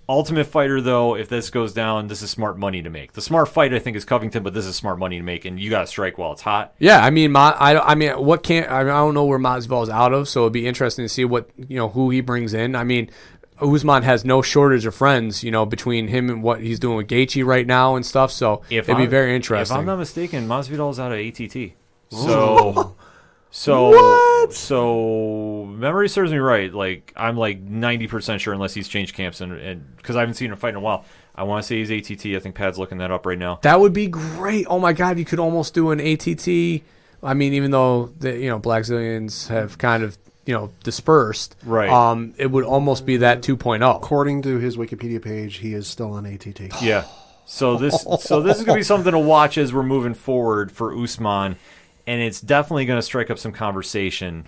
Ultimate Fighter, though, if this goes down, this is smart money to make. The smart fight, I think, is Covington, but this is smart money to make, and you got to strike while it's hot. Yeah, I mean, I don't know where Masvidal's out of, so it'd be interesting to see what who he brings in. I mean, Usman has no shortage of friends, between him and what he's doing with Gaethje right now and stuff. So it'd be very interesting. If I'm not mistaken, Masvidal's out of ATT. So memory serves me right. Like I'm like 90% sure, unless he's changed camps, and because I haven't seen him fight in a while. I want to say he's ATT. I think Pad's looking that up right now. That would be great. Oh my God, you could almost do an ATT. I mean, even though the Black Zillions have kind of dispersed, right? It would almost be that 2.0. According to his Wikipedia page, he is still on ATT. Yeah. So this is going to be something to watch as we're moving forward for Usman, and it's definitely going to strike up some conversation.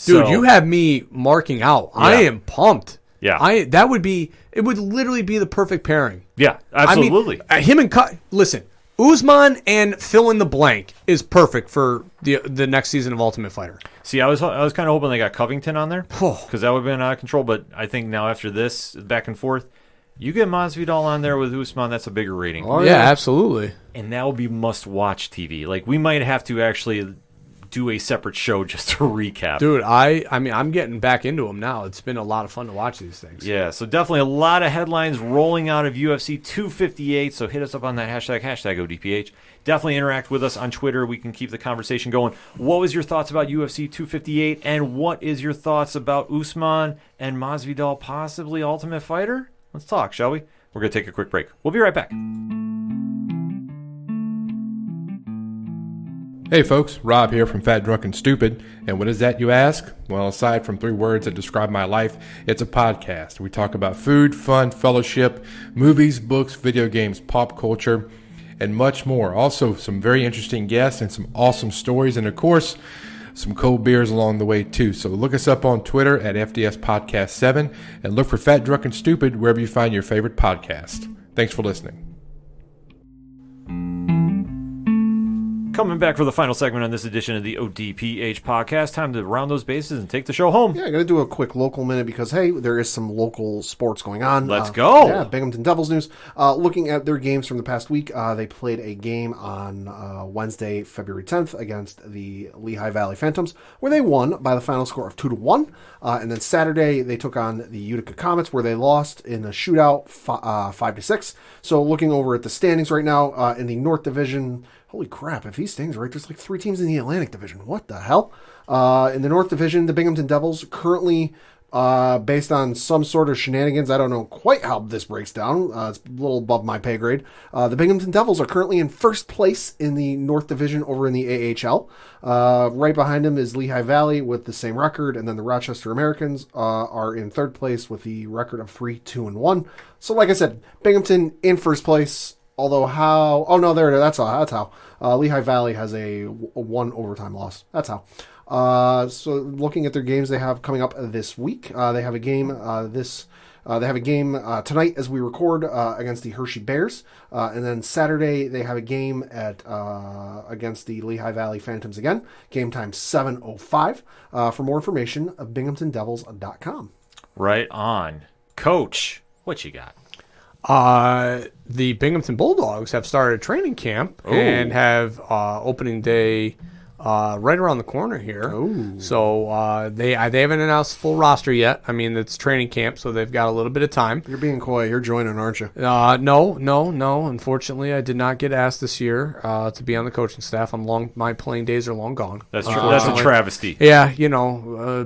Dude, you have me marking out. Yeah. I am pumped. Yeah. It would literally be the perfect pairing. Yeah, absolutely. I mean, him and listen, Usman and fill in the blank is perfect for the next season of Ultimate Fighter. See, I was kind of hoping they got Covington on there because that would have been out of control. But I think now after this back and forth, you get Masvidal on there with Usman, that's a bigger rating. Oh yeah, absolutely. And that will be must-watch TV. Like we might have to actually do a separate show just to recap. Dude, I mean, I'm getting back into them now. It's been a lot of fun to watch these things. Yeah, so definitely a lot of headlines rolling out of UFC 258. So hit us up on that hashtag ODPH. Definitely interact with us on Twitter. We can keep the conversation going. What was your thoughts about UFC 258? And what is your thoughts about Usman and Masvidal possibly Ultimate Fighter? Let's talk, shall we? We're going to take a quick break. We'll be right back. Hey folks, Rob here from Fat, Drunk, and Stupid. And what is that, you ask? Well, aside from 3 words that describe my life, it's a podcast. We talk about food, fun, fellowship, movies, books, video games, pop culture, and much more. Also, some very interesting guests and some awesome stories, and of course, some cold beers along the way too. So look us up on Twitter at FDS Podcast 7 and look for Fat, Drunk, and Stupid wherever you find your favorite podcast. Thanks for listening. Coming back for the final segment on this edition of the ODPH podcast. Time to round those bases and take the show home. Yeah, I'm going to do a quick local minute because, hey, there is some local sports going on. Let's go. Yeah, Binghamton Devils news. Looking at their games from the past week, they played a game on Wednesday, February 10th against the Lehigh Valley Phantoms, where they won by the final score of 2-1. And then Saturday, they took on the Utica Comets, where they lost in a shootout 5-6. So looking over at the standings right now in the North Division, holy crap, if these standings are right, there's like 3 teams in the Atlantic Division. What the hell? In the North Division, the Binghamton Devils currently Based on some sort of shenanigans. I don't know quite how this breaks down. It's a little above my pay grade. The Binghamton Devils are currently in first place in the North Division over in the AHL. Right behind them is Lehigh Valley with the same record, and then the Rochester Americans are in third place with the record of 3-2-1. So like I said, Binghamton in first place. Although how... Oh, no, there it is. That's how. Lehigh Valley has a one overtime loss. That's how. So looking at their games they have coming up this week, they have a game tonight as we record against the Hershey Bears, and then Saturday they have a game at against the Lehigh Valley Phantoms again. Game time 7:05. For more information, BinghamtonDevils.com. Right on, Coach. What you got? The Binghamton Bulldogs have started training camp and have opening day right around the corner here. Ooh. So they haven't announced full roster yet. I mean, it's training camp, so they've got a little bit of time. You're being coy. You're joining, aren't you? No. Unfortunately, I did not get asked this year to be on the coaching staff. My playing days are long gone. That's a travesty. Yeah,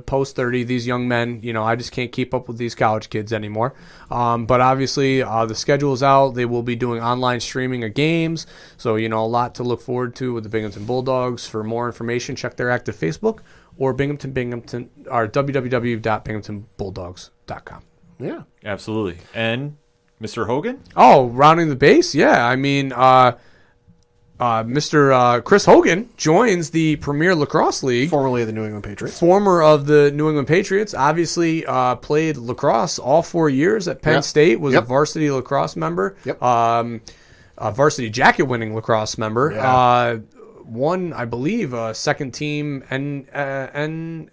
post 30, these young men, I just can't keep up with these college kids anymore. But obviously, the schedule is out. They will be doing online streaming of games. So, a lot to look forward to with the Binghamton Bulldogs. For more information, check their active Facebook or Binghamton or www.binghamtonbulldogs.com. Yeah. Absolutely. And Mr. Hogan? Oh, rounding the base? Yeah. I mean, Mr. Chris Hogan joins the Premier Lacrosse League. Formerly of the New England Patriots. Former of the New England Patriots. Obviously played lacrosse all 4 years at Penn State. Was a varsity lacrosse member. Yep. A varsity jacket-winning lacrosse member. Yeah. Won, I believe, a second team NSAAC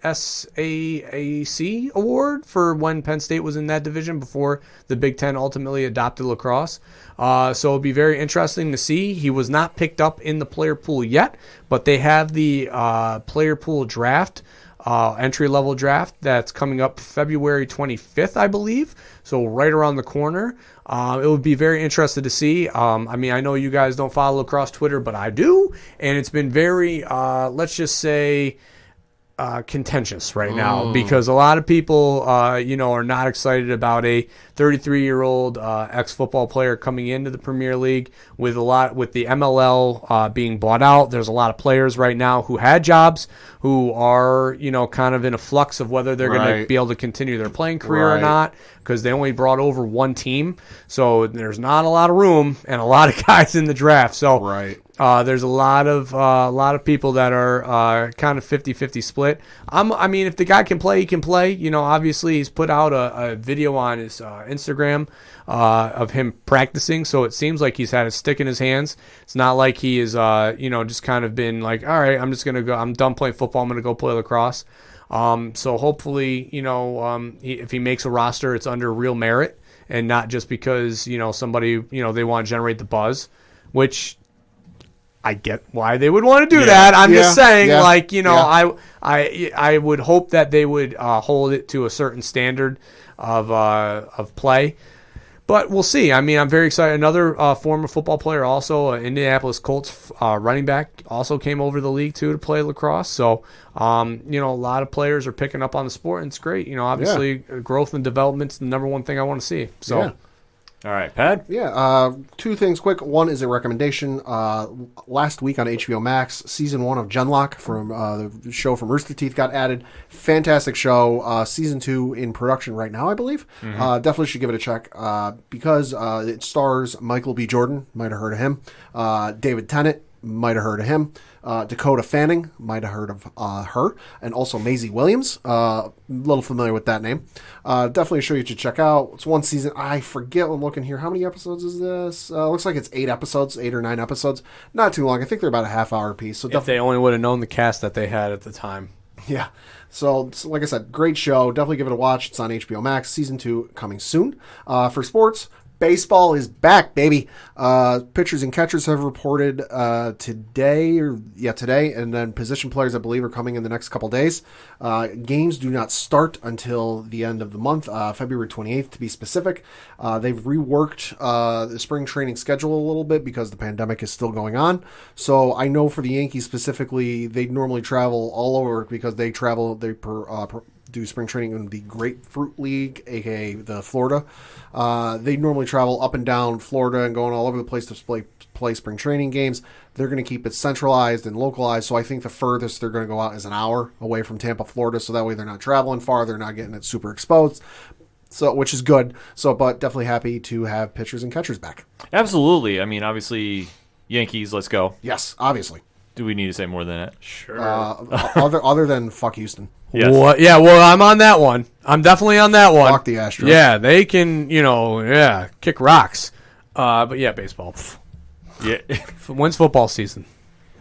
award for when Penn State was in that division before the Big Ten ultimately adopted lacrosse. So it'll be very interesting to see. He was not picked up in the player pool yet, but they have the player pool draft, entry-level draft that's coming up February 25th, I believe. So right around the corner. It would be very interesting to see. I know you guys don't follow lacrosse Twitter, but I do. And it's been very, let's just say, contentious right now because a lot of people, are not excited about a 33-year-old ex-football player coming into the Premier League with the MLL being bought out. There's a lot of players right now who had jobs who are, kind of in a flux of whether they're going to be able to continue their playing career or not because they only brought over one team. So there's not a lot of room and a lot of guys in the draft. So there's a lot of people that are kind of 50-50 split. If the guy can play, he can play. Obviously he's put out a video on his Instagram of him practicing, so it seems like he's had a stick in his hands. It's not like he is, just kind of been like, all right, I'm just gonna go. I'm done playing football. I'm gonna go play lacrosse. So hopefully, if he makes a roster, it's under real merit and not just because somebody they want to generate the buzz, which I get why they would want to do that. I'm just saying, I would hope that they would hold it to a certain standard of play. But we'll see. I'm very excited. Another former football player, also Indianapolis Colts running back, also came over the league too to play lacrosse. So, a lot of players are picking up on the sport, and it's great. Obviously, growth and development's the number one thing I want to see. So. Yeah. All right, Pat? Yeah, two things quick. One is a recommendation. Last week on HBO Max, Season 1 of Genlock from the show from Rooster Teeth got added. Fantastic show. Season 2 in production right now, I believe. Definitely should give it a check because it stars Michael B. Jordan. Might have heard of him. David Tennant. Might have heard of him. Dakota Fanning, might have heard of her, and also Maisie Williams. A little familiar with that name. Definitely a show you should check out. It's one season. I forget. I'm looking here. How many episodes is this? Looks like it's 8 episodes, 8 or 9 episodes. Not too long. I think they're about a half hour piece. So if they only would have known the cast that they had at the time. Yeah. So, like I said, great show. Definitely give it a watch. It's on HBO Max. Season 2 coming soon. For sports, baseball is back, baby. Pitchers and catchers have reported today, and then position players, I believe, are coming in the next couple days. Games do not start until the end of the month, February 28th to be specific. They've reworked the spring training schedule a little bit because the pandemic is still going on. So I know for the Yankees specifically, they normally travel all over because they travel. do spring training in the Grapefruit League, aka the Florida. They normally travel up and down Florida and going all over the place to play spring training games. They're going to keep it centralized and localized, so I think the furthest they're going to go out is an hour away from Tampa, Florida, so that way they're not traveling far, they're not getting it super exposed, so which is good. So, but definitely happy to have pitchers and catchers back. Absolutely. I mean, obviously, Yankees, let's go. Yes, obviously. Do we need to say more than that? Sure. Other than fuck Houston. Yes. What? Yeah, well, I'm on that one. I'm definitely on that one. Fuck the Astros. Yeah, they can, kick rocks. But yeah, baseball. Yeah. When's football season?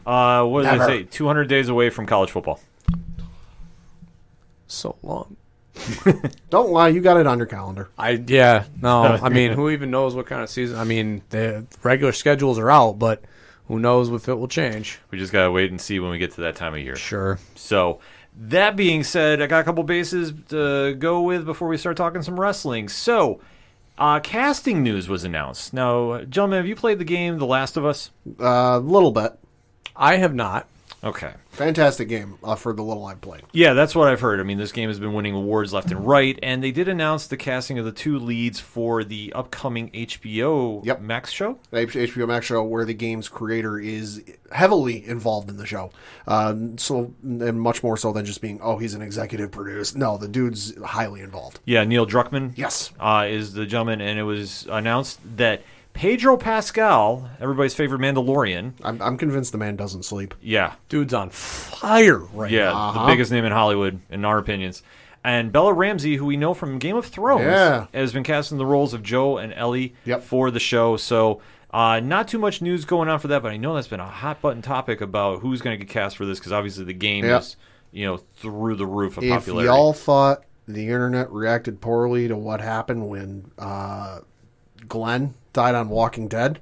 What did I Never. say? 200 days away from college football. So long. Don't lie, you got it on your calendar. I mean, who even knows what kind of season? I mean, the regular schedules are out, but who knows if it will change? We just got to wait and see when we get to that time of year. Sure. So, that being said, I got a couple bases to go with before we start talking some wrestling. So, casting news was announced. Now, gentlemen, have you played the game The Last of Us? A little bit. I have not. Okay. Fantastic game for the little I've played. Yeah, that's what I've heard. I mean, this game has been winning awards left and right, and they did announce the casting of the two leads for the upcoming HBO Max show. The HBO Max show, where the game's creator is heavily involved in the show. And much more so than just being, he's an executive producer. No, the dude's highly involved. Yeah, Neil Druckmann Yes. is the gentleman, and it was announced that Pedro Pascal, everybody's favorite Mandalorian. I'm convinced the man doesn't sleep. Yeah. Dude's on fire right now. Yeah, the biggest name in Hollywood, in our opinions. And Bella Ramsey, who we know from Game of Thrones, has been casting the roles of Joe and Ellie for the show. So, not too much news going on for that, but I know that's been a hot-button topic about who's going to get cast for this, because obviously the game is, through the roof of popularity. If y'all thought the internet reacted poorly to what happened when Glenn died on Walking Dead,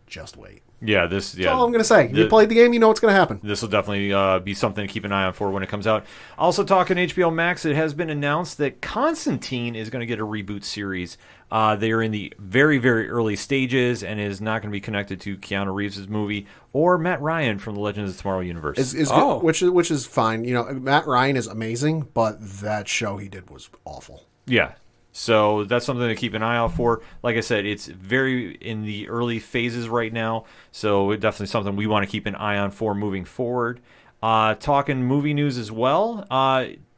just wait. Yeah, That's all I'm going to say. If you played the game, you know what's going to happen. This will definitely be something to keep an eye on for when it comes out. Also, talking HBO Max, it has been announced that Constantine is going to get a reboot series. They are in the very, very early stages and is not going to be connected to Keanu Reeves' movie or Matt Ryan from the Legends of Tomorrow universe. Which is fine. Matt Ryan is amazing, but that show he did was awful. Yeah. So that's something to keep an eye out for. Like I said, it's very in the early phases right now, so it's definitely something we want to keep an eye on for moving forward. Talking movie news as well,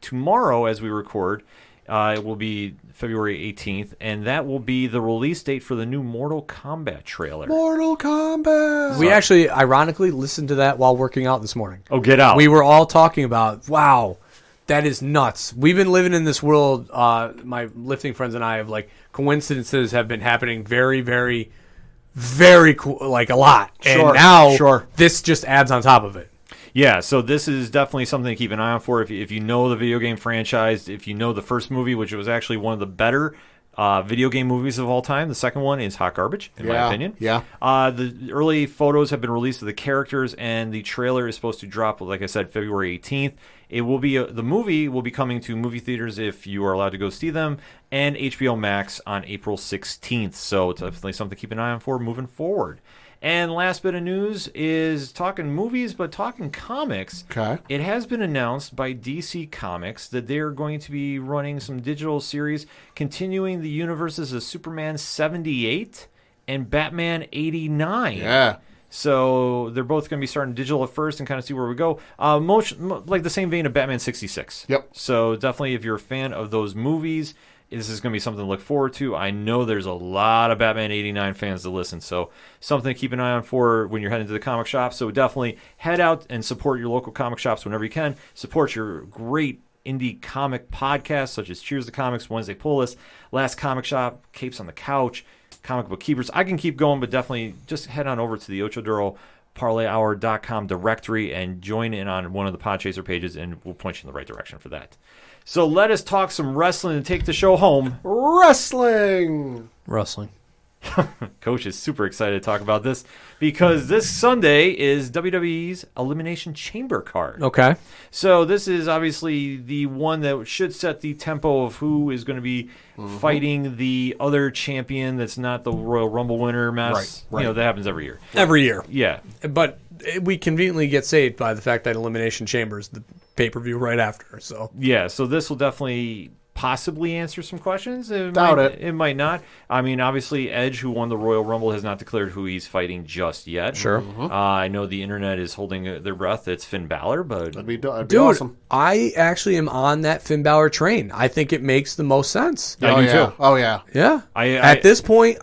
tomorrow as we record, it will be February 18th, and that will be the release date for the new Mortal Kombat trailer. Mortal Kombat! We actually, ironically, listened to that while working out this morning. Oh, get out. We were all talking about, wow, that is nuts. We've been living in this world, my lifting friends and I, of like coincidences have been happening very, very, very cool, like a lot. And now this just adds on top of it. Yeah, so this is definitely something to keep an eye on for. If you know the video game franchise, if you know the first movie, which was actually one of the better video game movies of all time. The second one is hot garbage, in my opinion. Yeah. The early photos have been released of the characters, and the trailer is supposed to drop, like I said, February 18th. It will be the movie will be coming to movie theaters if you are allowed to go see them, and HBO Max on April 16th. So it's definitely something to keep an eye on for moving forward. And last bit of news is talking movies, but talking comics. Okay. It has been announced by DC Comics that they're going to be running some digital series continuing the universes of Superman 78 and Batman 89. Yeah. So they're both going to be starting digital at first and kind of see where we go. Like the same vein of Batman 66. Yep. So definitely if you're a fan of those movies, this is going to be something to look forward to. I know there's a lot of Batman 89 fans to listen, so something to keep an eye on for when you're heading to the comic shop. So definitely head out and support your local comic shops whenever you can. Support your great indie comic podcasts such as Cheers to Comics, Wednesday Pull List, Last Comic Shop, Capes on the Couch, Comic Book Keepers. I can keep going, but definitely just head on over to the Ochaduro ParlayHour.com directory and join in on one of the Podchaser pages, and we'll point you in the right direction for that. So let us talk some wrestling and take the show home. Wrestling. Coach is super excited to talk about this because this Sunday is WWE's Elimination Chamber card. Okay. So this is obviously the one that should set the tempo of who is going to be fighting the other champion that's not the Royal Rumble winner mess. Right. You know, that happens every year. Every year. Yeah. But we conveniently get saved by the fact that Elimination Chamber is the pay-per-view right after. So Yeah, so this will definitely possibly answer some questions. Doubt it. It might not. I mean, obviously, Edge, who won the Royal Rumble, has not declared who he's fighting just yet. Sure. I know the internet is holding their breath. It's Finn Balor, but That'd be dude, awesome. I actually am on that Finn Balor train. I think it makes the most sense. I do too. Oh yeah. Yeah. At this point,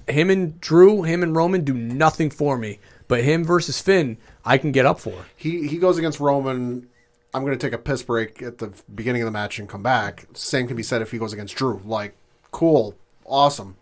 him and Drew, him and Roman do nothing for me. But him versus Finn, I can get up for. He goes against Roman. I'm going to take a piss break at the beginning of the match and come back. Same can be said if he goes against Drew. Like, cool, awesome.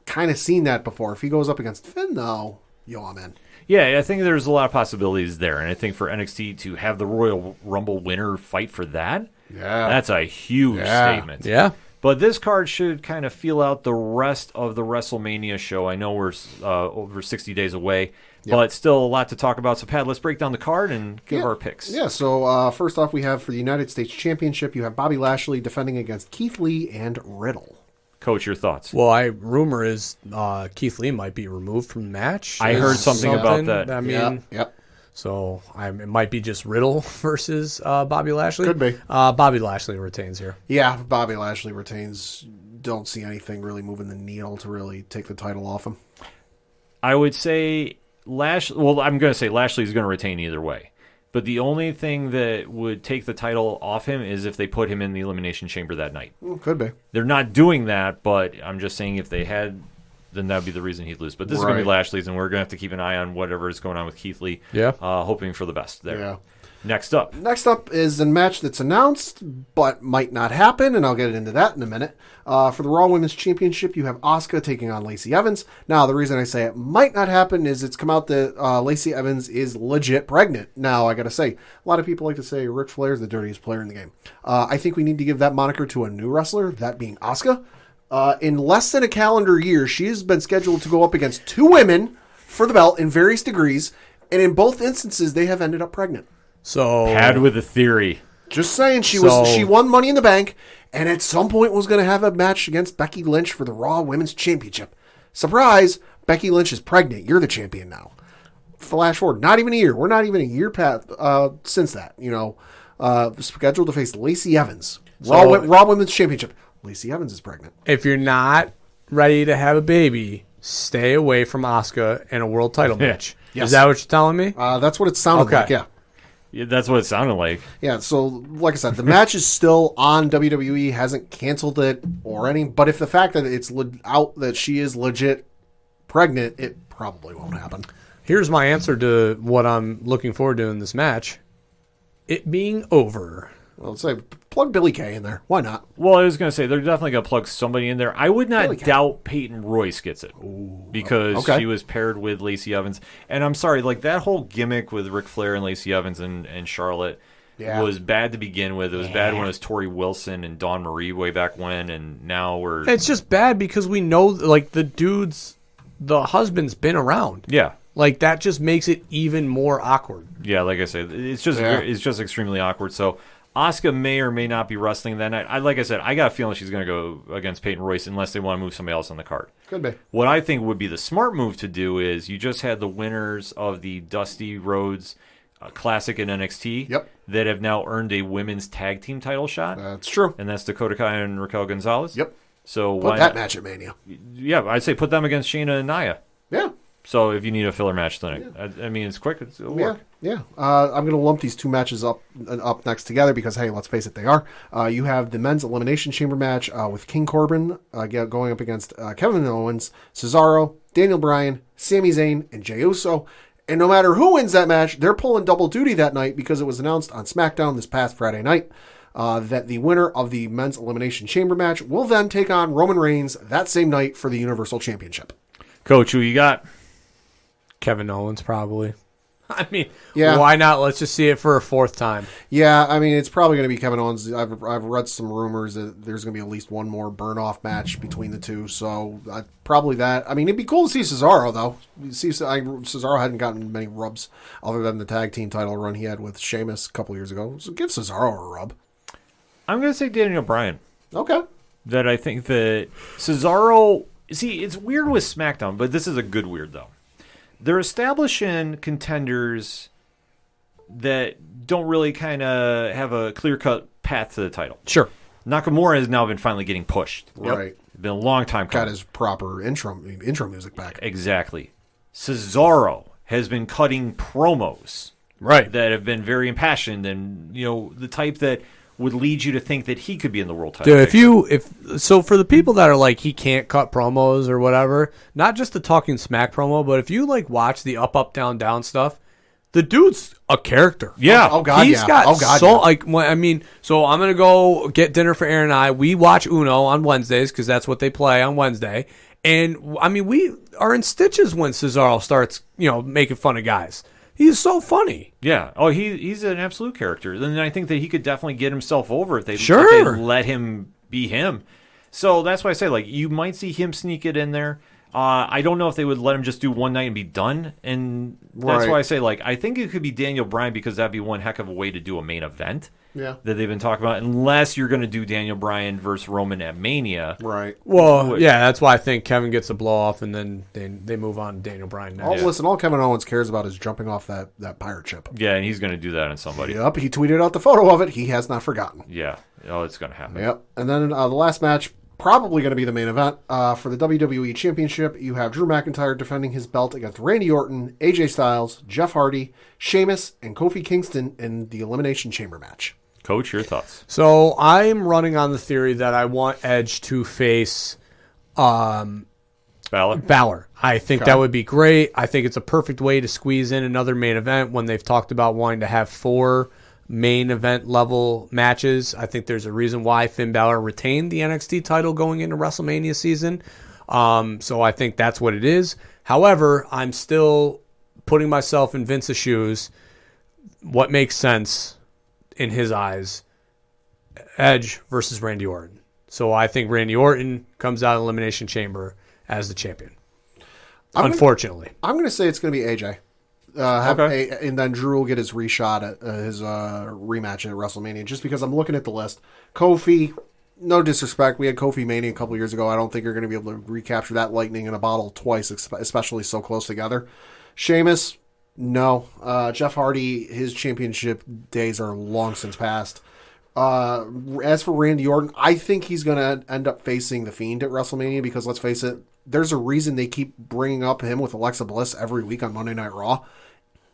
Kind of seen that before. If he goes up against Finn, though, I'm in. Yeah, I think there's a lot of possibilities there. And I think for NXT to have the Royal Rumble winner fight for that, that's a huge statement. Yeah. But this card should kind of feel out the rest of the WrestleMania show. I know we're over 60 days away. But still a lot to talk about. So, Pat, let's break down the card and give our picks. Yeah, so first off, we have for the United States Championship, you have Bobby Lashley defending against Keith Lee and Riddle. Coach, your thoughts? Well, rumor is Keith Lee might be removed from the match. I heard something about that. I mean, Yep. So it might be just Riddle versus Bobby Lashley. Could be. Bobby Lashley retains here. Yeah, Bobby Lashley retains. Don't see anything really moving the needle to really take the title off him. I would say I'm going to say Lashley's going to retain either way. But the only thing that would take the title off him is if they put him in the Elimination Chamber that night. Could be. They're not doing that, but I'm just saying if they had, then that would be the reason he'd lose. But this is going to be Lashley's, and we're going to have to keep an eye on whatever is going on with Keith Lee. Yeah. Hoping for the best there. Yeah. Next up is a match that's announced but might not happen, and I'll get into that in a minute. For the Raw Women's Championship, you have Asuka taking on Lacey Evans. Now, the reason I say it might not happen is it's come out that Lacey Evans is legit pregnant. Now, I got to say, a lot of people like to say Ric Flair is the dirtiest player in the game. I think we need to give that moniker to a new wrestler, that being Asuka. In less than a calendar year, she has been scheduled to go up against two women for the belt in various degrees, and in both instances, they have ended up pregnant. So Pad with a theory. Just saying, she won Money in the Bank, and at some point was going to have a match against Becky Lynch for the Raw Women's Championship. Surprise! Becky Lynch is pregnant. You're the champion now. Flash forward, not even a year. We're not even a year past since that. Scheduled to face Lacey Evans, Raw Women's Championship. Lacey Evans is pregnant. If you're not ready to have a baby, stay away from Asuka in a world title match. Yes. Is that what you're telling me? That's what it sounded like. Yeah. Yeah, that's what it sounded like. Yeah, so like I said, the match is still on. WWE hasn't canceled it or any. But if the fact that it's out that she is legit pregnant, it probably won't happen. Here's my answer to what I'm looking forward to in this match. It being over. Well, let's say plug Billy Kay in there. Why not? Well, I was going to say, they're definitely going to plug somebody in there. I would not doubt Peyton Royce gets it because she was paired with Lacey Evans. And I'm sorry, like that whole gimmick with Ric Flair and Lacey Evans and Charlotte was bad to begin with. It was bad when it was Tori Wilson and Dawn Marie way back when, and now we're... It's just bad because we know, like, the husband's been around. Yeah. Like, that just makes it even more awkward. Yeah, like I said, it's just extremely awkward. So Asuka may or may not be wrestling that night. Like I said, I got a feeling she's going to go against Peyton Royce unless they want to move somebody else on the card. Could be. What I think would be the smart move to do is you just had the winners of the Dusty Rhodes Classic in NXT that have now earned a women's tag team title shot. That's true. And that's Dakota Kai and Raquel Gonzalez. Yep. So put that match at Mania. Yeah, I'd say put them against Shayna and Nia. Yeah. So if you need a filler match tonight, I mean, it's quick. It'll work. Yeah. I'm going to lump these two matches up next together because, hey, let's face it, they are. You have the men's Elimination Chamber match with King Corbin going up against Kevin Owens, Cesaro, Daniel Bryan, Sami Zayn, and Jey Uso. And no matter who wins that match, they're pulling double duty that night because it was announced on SmackDown this past Friday night that the winner of the men's Elimination Chamber match will then take on Roman Reigns that same night for the Universal Championship. Coach, who you got? Kevin Owens, probably. I mean, why not? Let's just see it for a fourth time. Yeah, I mean, it's probably going to be Kevin Owens. I've read some rumors that there's going to be at least one more burn-off match between the two, so probably that. I mean, it'd be cool to see Cesaro, though. Cesaro hadn't gotten many rubs other than the tag team title run he had with Sheamus a couple years ago, so give Cesaro a rub. I'm going to say Daniel Bryan. Okay. That I think that Cesaro... See, it's weird with SmackDown, but this is a good weird, though. They're establishing contenders that don't really kind of have a clear-cut path to the title. Sure. Nakamura has now been finally getting pushed. Right. It's been a long time coming. Got his proper intro music back. Exactly. Cesaro has been cutting promos Right. that have been very impassioned and, the type that would lead you to think that he could be in the world title. Dude, so for the people that are like, he can't cut promos or whatever, not just the Talking Smack promo, but if you like watch the up, down, down stuff, the dude's a character. Yeah. Oh, God, He's yeah. got Oh, God, so yeah. like so I'm gonna go get dinner for Aaron and I. We watch Uno on Wednesdays because that's what they play on Wednesday, and we are in stitches when Cesaro starts making fun of guys. He's so funny. Yeah. Oh, he's an absolute character. And I think that he could definitely get himself over if they let him be him. So that's why I say, like, you might see him sneak it in there. I don't know if they would let him just do one night and be done. And that's why I say, like, I think it could be Daniel Bryan because that'd be one heck of a way to do a main event. Yeah. That they've been talking about, unless you're going to do Daniel Bryan versus Roman at Mania. Right. Well, yeah, that's why I think Kevin gets a blow off, and then they move on to Daniel Bryan next. Listen, all Kevin Owens cares about is jumping off that pirate ship. Yeah, and he's going to do that on somebody. Yep, he tweeted out the photo of it. He has not forgotten. Yeah. Oh, it's going to happen. Yep. And then the last match, probably going to be the main event. For the WWE Championship, you have Drew McIntyre defending his belt against Randy Orton, AJ Styles, Jeff Hardy, Sheamus, and Kofi Kingston in the Elimination Chamber match. Coach, your thoughts? So I'm running on the theory that I want Edge to face Balor? I think that would be great. I think it's a perfect way to squeeze in another main event when they've talked about wanting to have 4 main event level matches. I think there's a reason why Finn Balor retained the NXT title going into WrestleMania season. So I think that's what it is. However, I'm still putting myself in Vince's shoes. What makes sense in his eyes? Edge versus Randy Orton. So I think Randy Orton comes out of Elimination Chamber as the champion. Unfortunately. I'm going to say it's going to be AJ. And then Drew will get his reshot at his rematch at WrestleMania, just because I'm looking at the list. Kofi, no disrespect, we had Kofi Mania a couple years ago. I don't think you're going to be able to recapture that lightning in a bottle twice, especially so close together. Sheamus, no. Jeff Hardy, his championship days are long since past. As for Randy Orton, I think he's going to end up facing The Fiend at WrestleMania because, let's face it, there's a reason they keep bringing up him with Alexa Bliss every week on Monday Night Raw.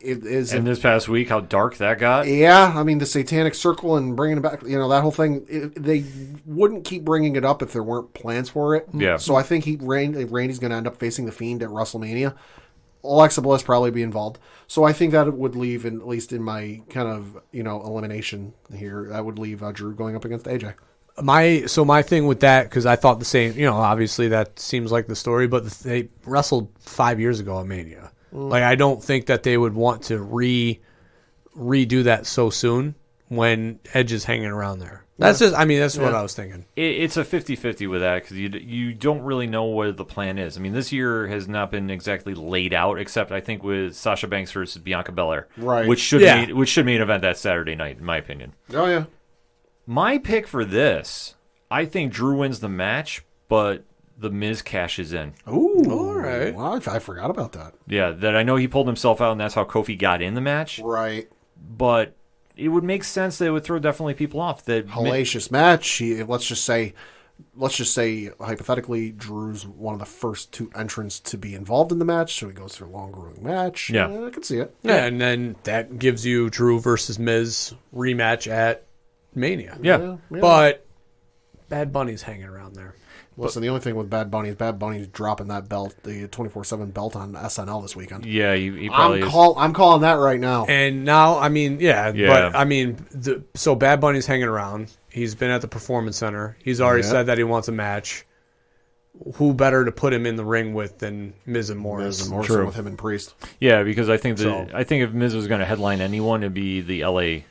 And this past week, how dark that got. Yeah, I mean, the Satanic Circle and bringing it back, that whole thing, they wouldn't keep bringing it up if there weren't plans for it. Yeah. So I think Randy's going to end up facing The Fiend at WrestleMania. Alexa Bliss probably be involved. So I think that would leave, at least in my kind of, elimination here, that would leave Drew going up against AJ. My thing with that, because I thought the same, obviously that seems like the story, but they wrestled 5 years ago at Mania. Like, I don't think that they would want to redo that so soon when Edge is hanging around there. That's what I was thinking. It's a 50-50 with that because you don't really know what the plan is. I mean, this year has not been exactly laid out, except I think with Sasha Banks versus Bianca Belair, right? Which should main event that Saturday night, in my opinion. Oh yeah. My pick for this, I think Drew wins the match, but The Miz cashes in. Ooh, all right. Well, I forgot about that. Yeah, that I know he pulled himself out, and that's how Kofi got in the match. Right. But it would make sense that it would throw definitely people off. That hellacious match. Let's just say hypothetically, Drew's one of the first 2 entrants to be involved in the match, so he goes through a long, grueling match. Yeah, I can see it. Yeah, and then that gives you Drew versus Miz rematch at Mania. Yeah. But Bad Bunny's hanging around there. Listen, the only thing with Bad Bunny is Bad Bunny's dropping that belt, the 24/7 belt on SNL this weekend. Yeah, he probably is. I'm calling that right now. And now, but so Bad Bunny's hanging around. He's been at the Performance Center. He's already said that he wants a match. Who better to put him in the ring with than Miz and Morris? Miz and Morrison with him and Priest. Yeah, because I think if Miz was going to headline anyone, it'd be the LA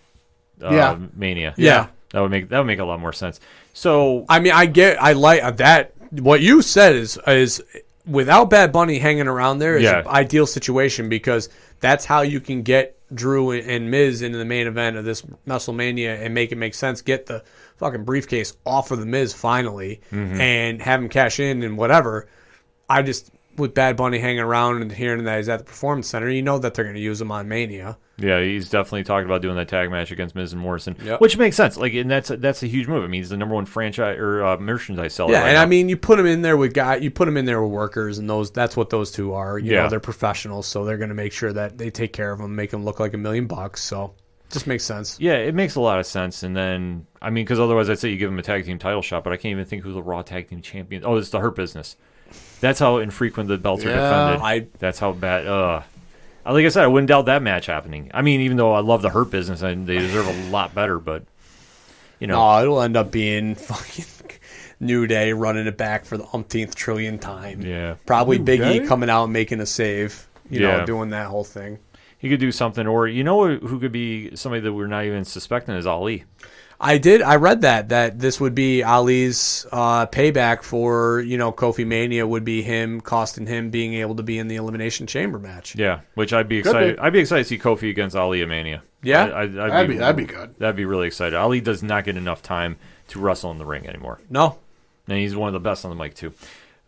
Mania. Yeah. That would make a lot more sense. So I like that. What you said is without Bad Bunny hanging around there is an ideal situation because that's how you can get Drew and Miz into the main event of this WrestleMania and make it make sense. Get the fucking briefcase off of the Miz finally and have him cash in and whatever. with Bad Bunny hanging around and hearing that he's at the Performance Center, you know that they're going to use him on Mania. Yeah, he's definitely talking about doing that tag match against Miz and Morrison, Yep. which makes sense. Like, and that's a huge move. I mean, he's the number one franchise or merchandise seller. Yeah, right and now. I mean, you put him in there with workers, and that's what those two are. You know, they're professionals, so they're going to make sure that they take care of him, make him look like $1 million. So, just makes sense. Yeah, it makes a lot of sense. And then, I mean, because otherwise I'd say you give him a tag team title shot, but I can't even think who the Raw tag team champion. Oh, it's the Hurt Business. That's how infrequent the belts are defended. That's how bad. Like I said, I wouldn't doubt that match happening. I mean, even though I love the Hurt Business and they deserve a lot better, but No, it'll end up being fucking New Day running it back for the umpteenth trillion time. Yeah, probably Big E coming out and making a save. You know, doing that whole thing. He could do something, or who could be somebody that we're not even suspecting is Ali. I read that this would be Ali's payback for, Kofi Mania would be him costing him being able to be in the Elimination Chamber match. Yeah, which I'd be excited. I'd be excited to see Kofi against Ali at Mania. Yeah, that'd be good. That'd be really excited. Ali does not get enough time to wrestle in the ring anymore. No, and he's one of the best on the mic too.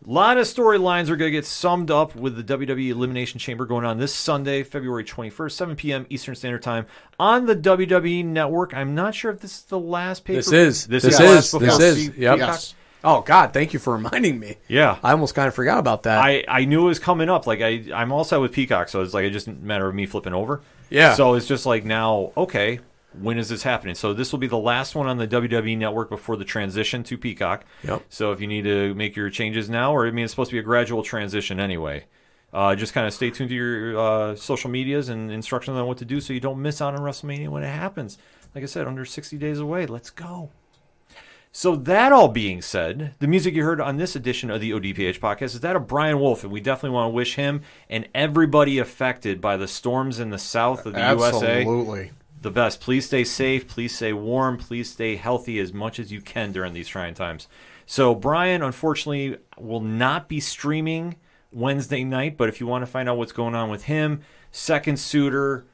A lot of storylines are going to get summed up with the WWE Elimination Chamber going on this Sunday, February 21st, 7 p.m. Eastern Standard Time on the WWE Network. I'm not sure if this is the last pay-per-view. This is. Yep. Yes. Oh, God, thank you for reminding me. Yeah. I almost kind of forgot about that. I knew it was coming up. Like, I'm all set with Peacock, so it's like it's just a matter of me flipping over. Yeah. So it's just like now, okay, when is this happening? So this will be the last one on the WWE Network before the transition to Peacock. Yep. So if you need to make your changes now, or I mean, it's supposed to be a gradual transition anyway. Just kind of stay tuned to your social medias and instructions on what to do so you don't miss out on WrestleMania when it happens. Like I said, under 60 days away. Let's go. So that all being said, the music you heard on this edition of the ODPH podcast is that of Brian Wolf, and we definitely want to wish him and everybody affected by the storms in the south of the USA the best. Please stay safe. Please stay warm. Please stay healthy as much as you can during these trying times. So Brian, unfortunately, will not be streaming Wednesday night, but if you want to find out what's going on with him, Second Suitor,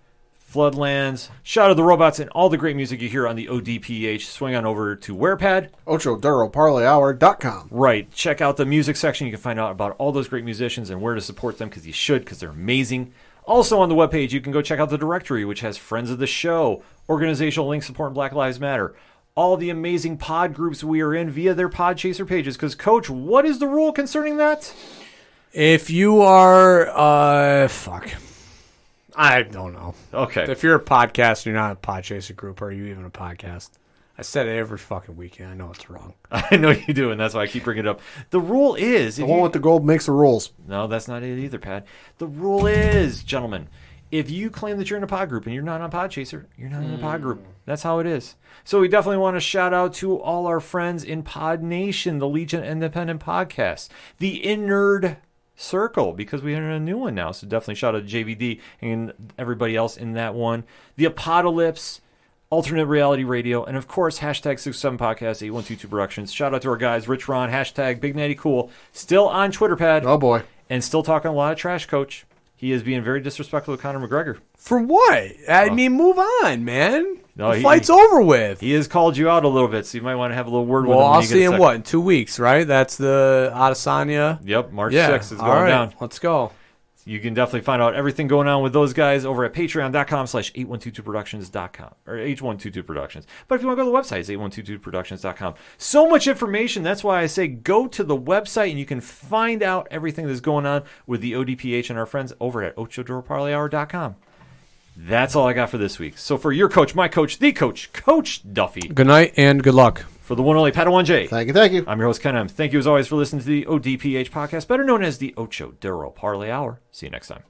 Floodlands, Shout of the Robots, and all the great music you hear on the ODPH, swing on over to WherePad. OchoDuroParlayHour.com. Right. Check out the music section. You can find out about all those great musicians and where to support them because you should, because they're amazing. Also on the webpage, you can go check out the directory, which has friends of the show, organizational links supporting Black Lives Matter, all the amazing pod groups we are in via their Podchaser pages. Because, Coach, what is the rule concerning that? If you are, I don't know. Okay. If you're a podcast and you're not a Podchaser group, are you even a podcast? I said it every fucking weekend. I know it's wrong. I know you do, and that's why I keep bringing it up. The rule is... The one with the gold makes the rules. No, that's not it either, Pat. The rule is, gentlemen, if you claim that you're in a pod group and you're not on Podchaser, you're not in a pod group. That's how it is. So we definitely want to shout out to all our friends in Pod Nation, the Legion Independent Podcast, the In-Nerd Circle, because we have a new one now. So definitely shout out to JVD and everybody else in that one. The aPODalypse, Alternate Reality Radio, and of course, hashtag 67 Podcast, 8122 Productions. Shout out to our guys, Rich Ron, hashtag Big Natty Cool, still on Twitter, Pad. Oh, boy. And still talking a lot of trash, Coach. He is being very disrespectful to Conor McGregor. For what? I mean, move on, man. No, the fight's over with. He has called you out a little bit, so you might want to have a little word with him. Well, I'll see him, in 2 weeks, right? That's the Adesanya. Yep, March 6th is going down. Let's go. You can definitely find out everything going on with those guys over at patreon.com/8122productions.com or H122productions. But if you want to go to the website, it's 8122productions.com. So much information. That's why I say go to the website and you can find out everything that's going on with the ODPH and our friends over at OchoDuroParlayHour.com. That's all I got for this week. So for your coach, my coach, the coach, Coach Duffy. Good night and good luck. For the one and only Padawan J. Thank you. I'm your host, Ken M. Thank you as always for listening to the ODPH podcast, better known as the Ocho Duro Parlay Hour. See you next time.